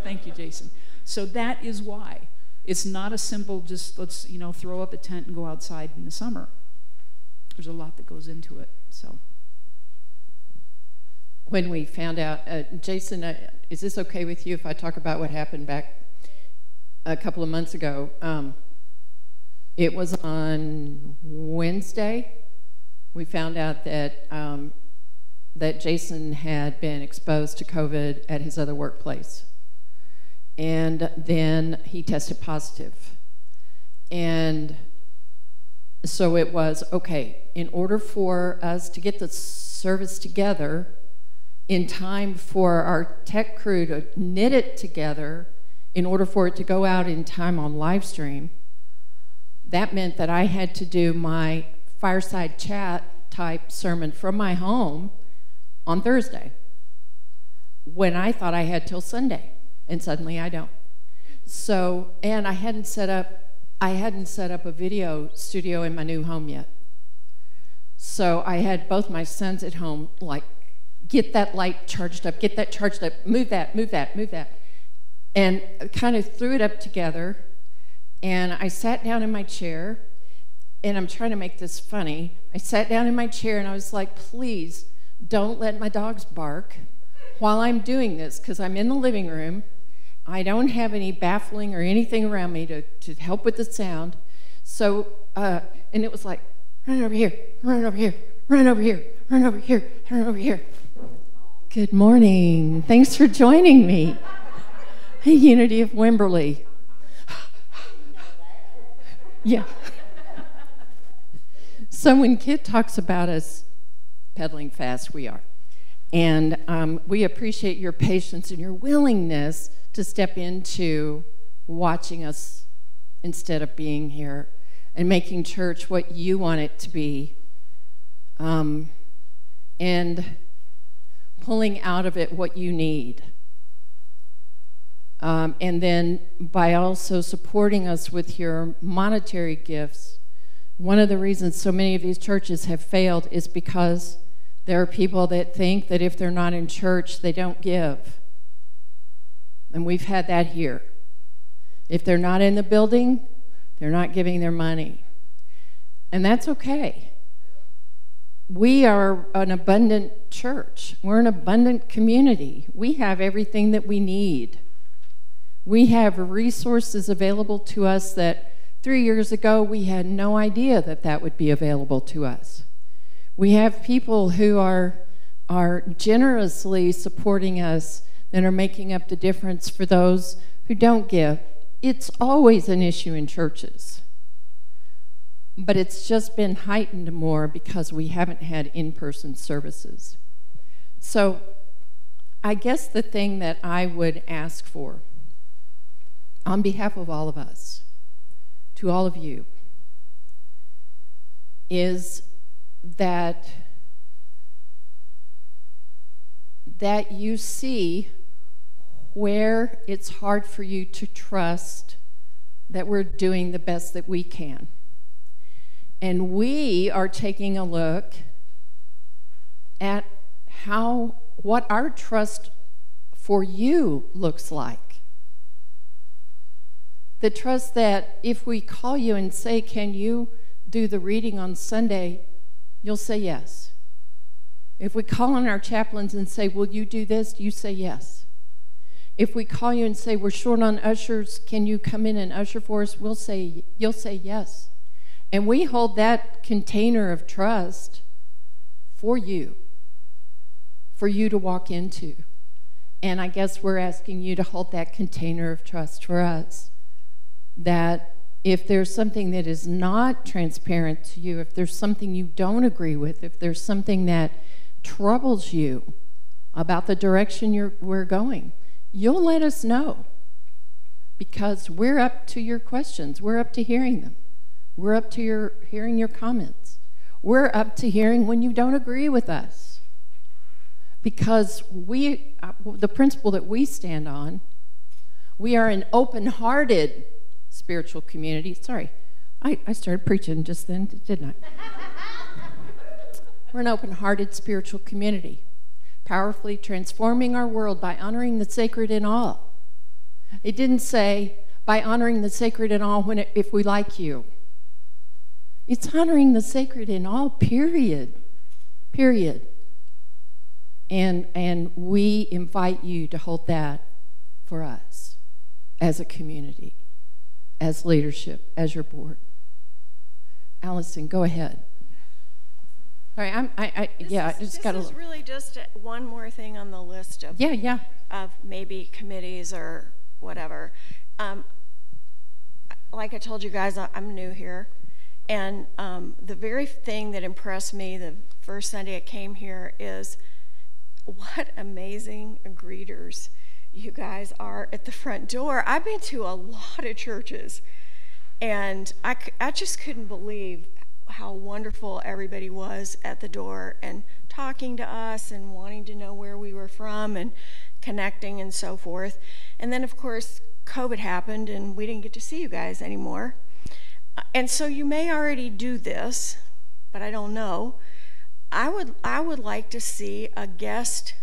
Thank you, Jason. So that is why. It's not a simple just let's throw up a tent and go outside in the summer. There's a lot that goes into it. So when we found out, Jason, is this okay with you if I talk about what happened back a couple of months ago? It was on Wednesday. We found out that that Jason had been exposed to COVID at his other workplace. And then he tested positive. And so it was, okay, in order for us to get the service together in time for our tech crew to knit it together, in order for it to go out in time on live stream, that meant that I had to do my fireside chat type sermon from my home on Thursday, when I thought I had till Sunday, and suddenly I don't. So, and I hadn't set up a video studio in my new home yet. So I had both my sons at home, like, get that light charged up, get that charged up, move that, move that, move that. And kind of threw it up together, and I sat down in my chair, and I'm trying to make this funny. I sat down in my chair and I was like, please don't let my dogs bark while I'm doing this, because I'm in the living room. I don't have any baffling or anything around me to help with the sound. So, and it was like, run over here, run over here, run over here, run over here, run over here. Good morning. Thanks for joining me. Unity of Wimberley. Yeah. So when Kit talks about us pedaling fast, we are. And we appreciate your patience and your willingness to step into watching us instead of being here and making church what you want it to be, and pulling out of it what you need. And then by also supporting us with your monetary gifts. One of the reasons so many of these churches have failed is because there are people that think that if they're not in church, they don't give. And we've had that here. If they're not in the building, they're not giving their money. And that's okay. We are an abundant church. We're an abundant community. We have everything that we need. We have resources available to us that 3 years ago we had no idea that that would be available to us. We have people who are generously supporting us that are making up the difference for those who don't give. It's always an issue in churches, but it's just been heightened more because we haven't had in-person services. So I guess the thing that I would ask for, on behalf of all of us, to all of you, is that you see where it's hard for you to trust that we're doing the best that we can. And we are taking a look at what our trust for you looks like. The trust that if we call you and say, can you do the reading on Sunday, you'll say yes. If we call on our chaplains and say, will you do this, you say yes. If we call you and say, we're short on ushers, can you come in and usher for us, you'll say yes. And we hold that container of trust for you to walk into. And I guess we're asking you to hold that container of trust for us. That if there's something that is not transparent to you, if there's something you don't agree with, if there's something that troubles you about the direction we're going, you'll let us know, because we're up to your questions. We're up to hearing them. We're up to hearing your comments. We're up to hearing when you don't agree with us, because the principle that we stand on, we are an open-hearted spiritual community. Sorry, I started preaching just then, didn't I? We're an open-hearted spiritual community, powerfully transforming our world by honoring the sacred in all. It didn't say by honoring the sacred in all if we like you. It's honoring the sacred in all, period. Period. And we invite you to hold that for us as a community, as leadership, as your board. Allison, go ahead. All right, I just got a little. This is really just one more thing on the list of of maybe committees or whatever. Like I told you guys, I'm new here, and the very thing that impressed me the first Sunday I came here is what amazing greeters you guys are at the front door. I've been to a lot of churches, and I just couldn't believe how wonderful everybody was at the door and talking to us and wanting to know where we were from and connecting and so forth. And then, of course, COVID happened, and we didn't get to see you guys anymore. And so you may already do this, but I don't know. I would like to see a guest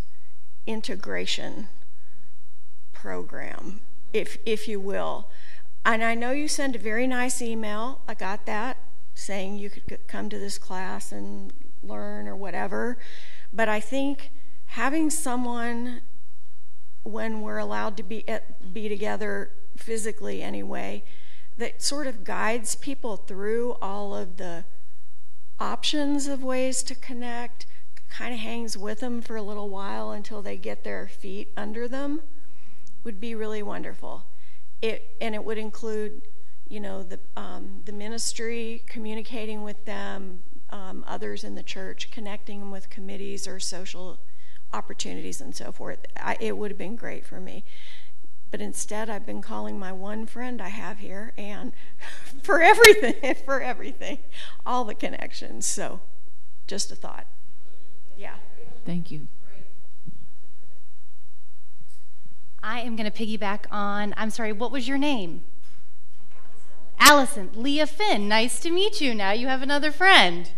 integration program, if you will. And I know you sent a very nice email. I got that, saying you could come to this class and learn or whatever. But I think having someone, when we're allowed to be together physically anyway, that sort of guides people through all of the options of ways to connect, kind of hangs with them for a little while until they get their feet under them, would be really wonderful. And it would include, you know, the ministry, communicating with them, others in the church, connecting them with committees or social opportunities and so forth. It would have been great for me. But instead, I've been calling my one friend I have here, Anne, for everything, all the connections. So, just a thought. Yeah. Thank you. I am going to piggyback on, I'm sorry, what was your name? Allison. Leah Finn, nice to meet you. Now you have another friend.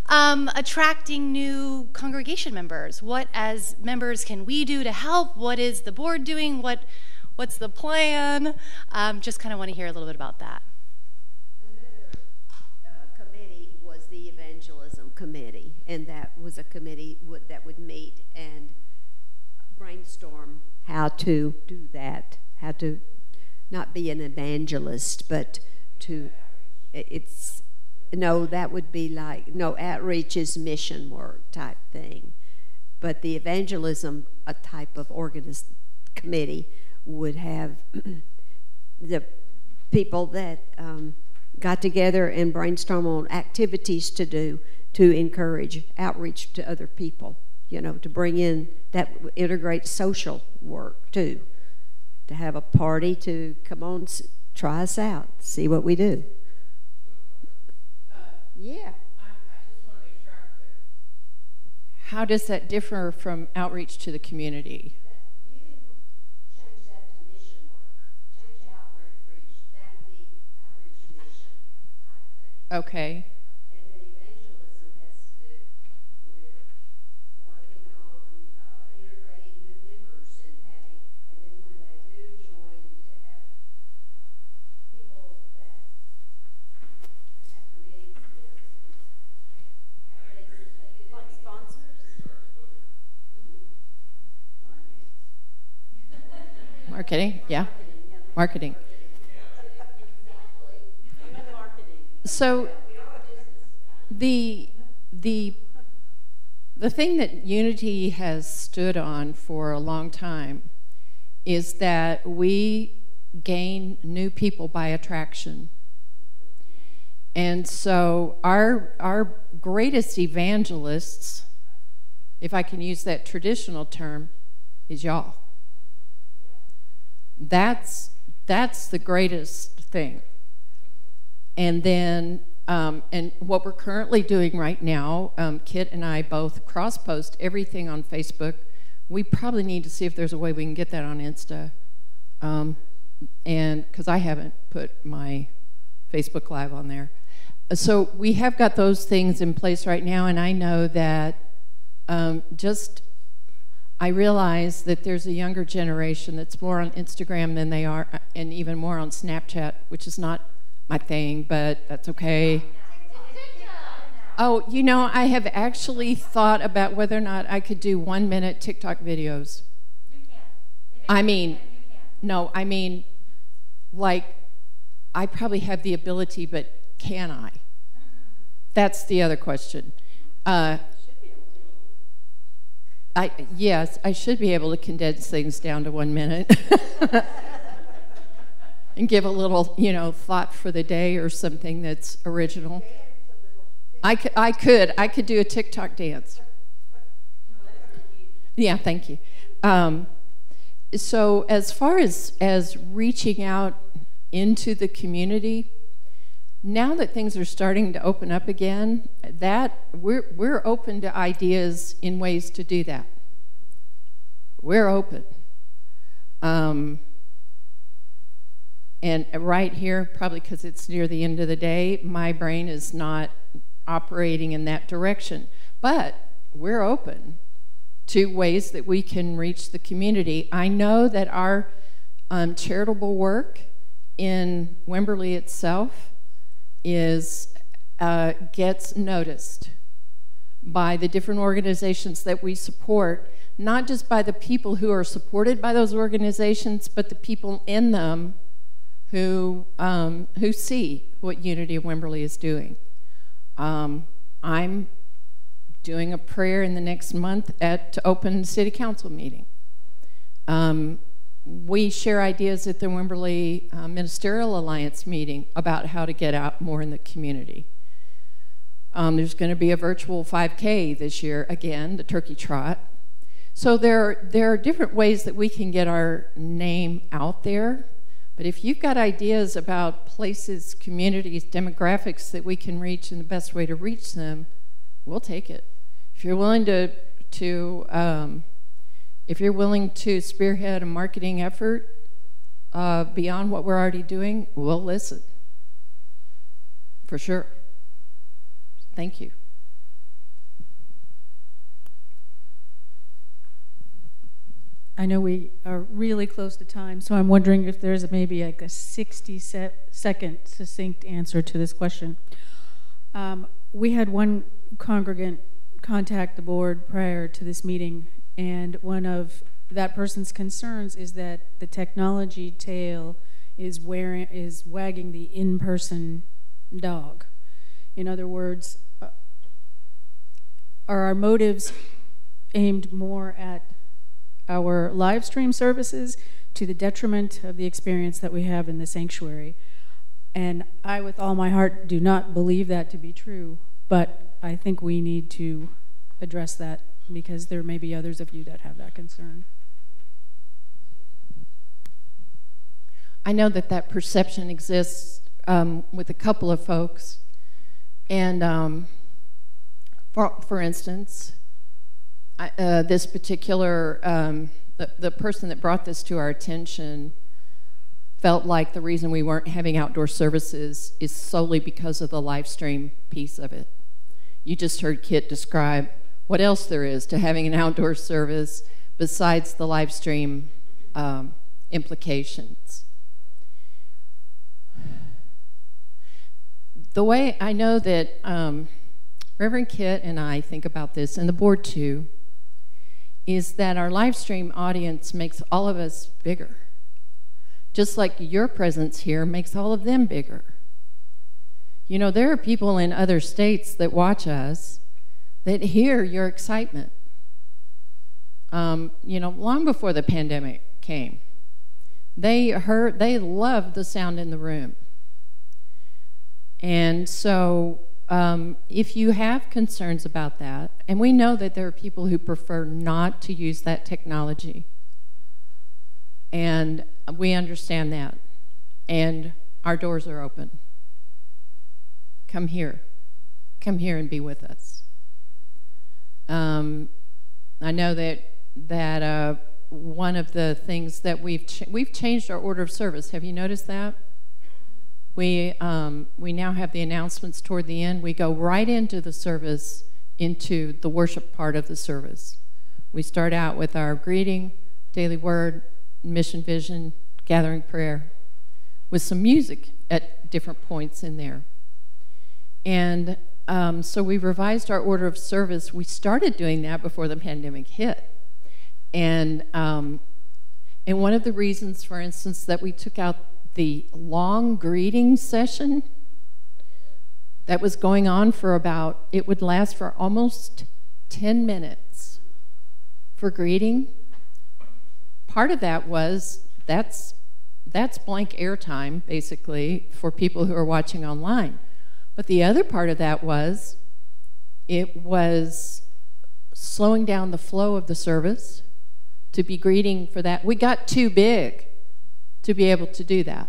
Attracting new congregation members. What, as members, can we do to help? What is the board doing? What's the plan? Just kind of want to hear a little bit about that. Another committee was the evangelism committee, and that was a committee that would meet and brainstorm how to do that, how to not be an evangelist, but to, that would be like, outreach is mission work type thing. But the evangelism, a type of committee, would have the people that got together and brainstorm on activities to do to encourage outreach to other people, to bring in, that integrate social work too, to have a party to come on, try us out, see what we do. Yeah. How does that differ from outreach to the community? Okay. And then evangelism has to do with working on integrating new members and then when they do join, to have people that have committees like sponsors. Marketing, yeah. Marketing. So the thing that Unity has stood on for a long time is that we gain new people by attraction. And so our greatest evangelists, if I can use that traditional term, is y'all. That's the greatest thing. And then, and what we're currently doing right now, Kit and I both cross-post everything on Facebook. We probably need to see if there's a way we can get that on Insta. And because I haven't put my Facebook Live on there. So we have got those things in place right now, and I know that I realize that there's a younger generation that's more on Instagram than they are, and even more on Snapchat, which is not my thing, but that's okay. Oh, you know, I have actually thought about whether or not I could do 1-minute TikTok videos. I mean, no, I mean, like, I probably have the ability, but can I? That's the other question. Yes, I should be able to condense things down to 1 minute and give a little, you know, thought for the day or something that's original. I could do a TikTok dance. Yeah, thank you. So as far as reaching out into the community, now that things are starting to open up again, that we're open to ideas in ways to do that. We're open. And right here, probably because it's near the end of the day, my brain is not operating in that direction. But we're open to ways that we can reach the community. I know that our charitable work in Wimberley itself gets noticed by the different organizations that we support, not just by the people who are supported by those organizations, but the people in them who see what Unity of Wimberley is doing. I'm doing a prayer in the next month to open city council meeting. We share ideas at the Wimberley Ministerial Alliance meeting about how to get out more in the community. There's going to be a virtual 5K this year, again, the Turkey Trot. So there are different ways that we can get our name out there. But if you've got ideas about places, communities, demographics that we can reach and the best way to reach them, we'll take it. If you're willing to spearhead a marketing effort beyond what we're already doing, we'll listen. For sure. Thank you. I know we are really close to time, so I'm wondering if there's maybe like a 60-second succinct answer to this question. We had one congregant contact the board prior to this meeting, and one of that person's concerns is that the technology tail is wagging the in-person dog. In other words, are our motives aimed more at our live stream services to the detriment of the experience that we have in the sanctuary? And I, with all my heart, do not believe that to be true, but I think we need to address that because there may be others of you that have that concern. I know that perception exists with a couple of folks. And for instance, this particular, the person that brought this to our attention felt like the reason we weren't having outdoor services is solely because of the live stream piece of it. You just heard Kit describe what else there is to having an outdoor service besides the live stream implications. The way I know that Reverend Kit and I think about this, and the board too, is that our live stream audience makes all of us bigger. Just like your presence here makes all of them bigger. You know, there are people in other states that watch us that hear your excitement. You know, long before the pandemic came, they loved the sound in the room. And so if you have concerns about that, and we know that there are people who prefer not to use that technology, and we understand that, and our doors are open. Come here and be with us. I know that one of the things that we've changed our order of service. Have you noticed that? We now have the announcements toward the end. We go right into the service, into the worship part of the service. We start out with our greeting, daily word, mission vision, gathering prayer, with some music at different points in there. And so we revised our order of service. We started doing that before the pandemic hit. And one of the reasons, for instance, that we took out the long greeting session that was going on for about, it would last for almost 10 minutes for greeting. Part of that was, that's blank airtime, basically, for people who are watching online. But the other part of that was, it was slowing down the flow of the service to be greeting for that. We got too big to be able to do that.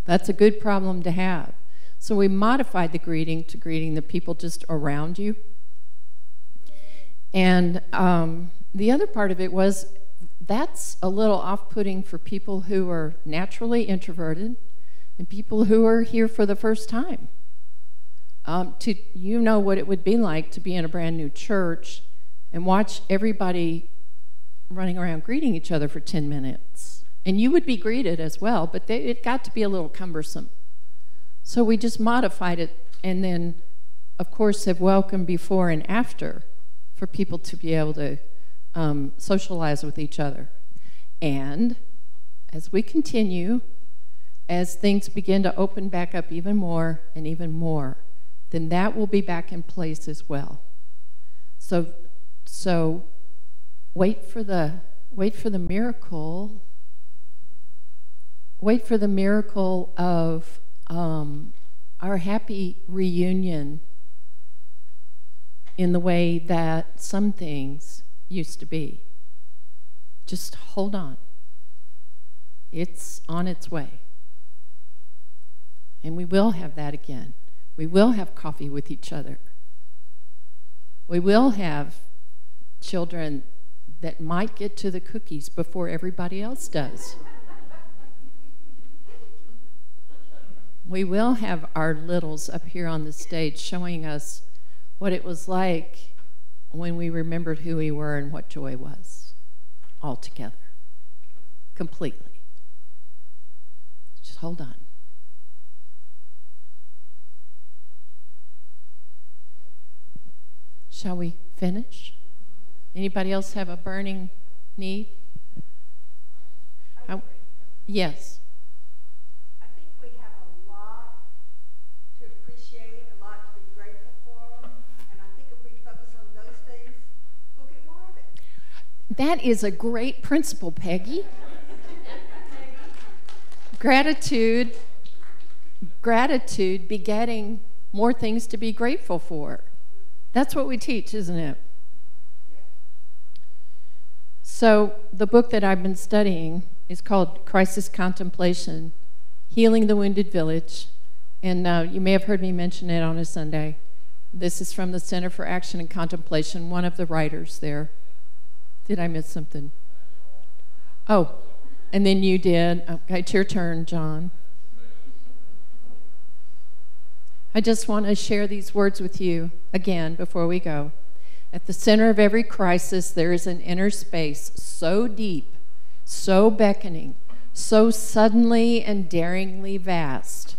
That's a good problem to have. So we modified the greeting to greeting the people just around you. And the other part of it was, that's a little off-putting for people who are naturally introverted and people who are here for the first time. You know what it would be like to be in a brand new church and watch everybody running around greeting each other for 10 minutes. And you would be greeted as well, but it got to be a little cumbersome. So we just modified it, and then, of course, have welcome before and after for people to be able to socialize with each other. And as we continue, as things begin to open back up even more and even more, then that will be back in place as well. So wait for the miracle. Wait for the miracle of our happy reunion in the way that some things used to be. Just hold on. It's on its way. And we will have that again. We will have coffee with each other. We will have children that might get to the cookies before everybody else does. We will have our littles up here on the stage showing us what it was like when we remembered who we were and what joy was, all together, completely. Just hold on. Shall we finish? Anybody else have a burning need? Yes. I think we have a lot to appreciate, a lot to be grateful for, and I think if we focus on those things, we'll get more of it. That is a great principle, Peggy. Gratitude begetting more things to be grateful for. That's what we teach, isn't it? So the book that I've been studying is called Crisis Contemplation, Healing the Wounded Village. And you may have heard me mention it on a Sunday. This is from the Center for Action and Contemplation, one of the writers there. Did I miss something? Oh, and then you did. Okay, it's your turn, John. I just want to share these words with you again before we go. At the center of every crisis, there is an inner space so deep, so beckoning, so suddenly and daringly vast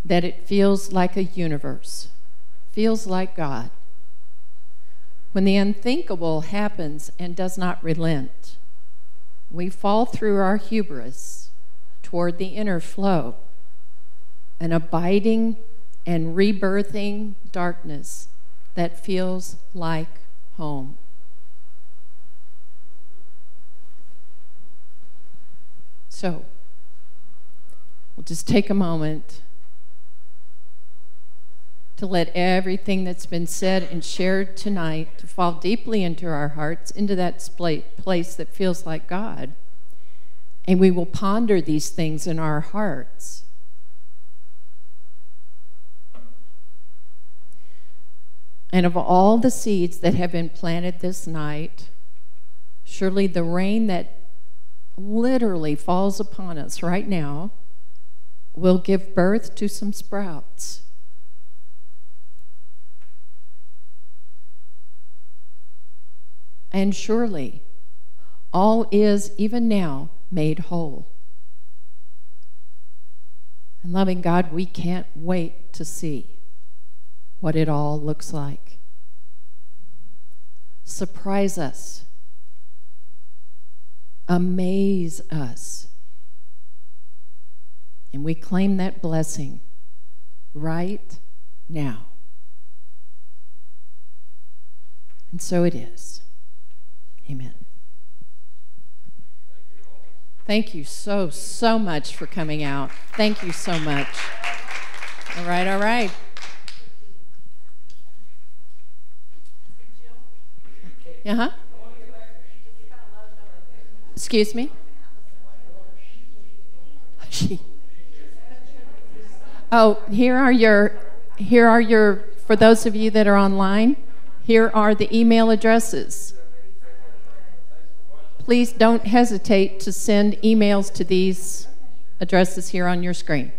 that it feels like a universe, feels like God. When the unthinkable happens and does not relent, we fall through our hubris toward the inner flow, an abiding and rebirthing darkness that feels like home. So, we'll just take a moment to let everything that's been said and shared tonight to fall deeply into our hearts, into that place that feels like God. And we will ponder these things in our hearts. And of all the seeds that have been planted this night, surely the rain that literally falls upon us right now will give birth to some sprouts. and surely all is even now made whole. And loving God, we can't wait to see what it all looks like. Surprise us. Amaze us. And we claim that blessing right now. And so it is. Amen. Thank you so much for coming out. Thank you so much. All right, all right. Uh-huh. Excuse me? Oh, here are your, for those of you that are online, here are the email addresses. Please don't hesitate to send emails to these addresses here on your screen.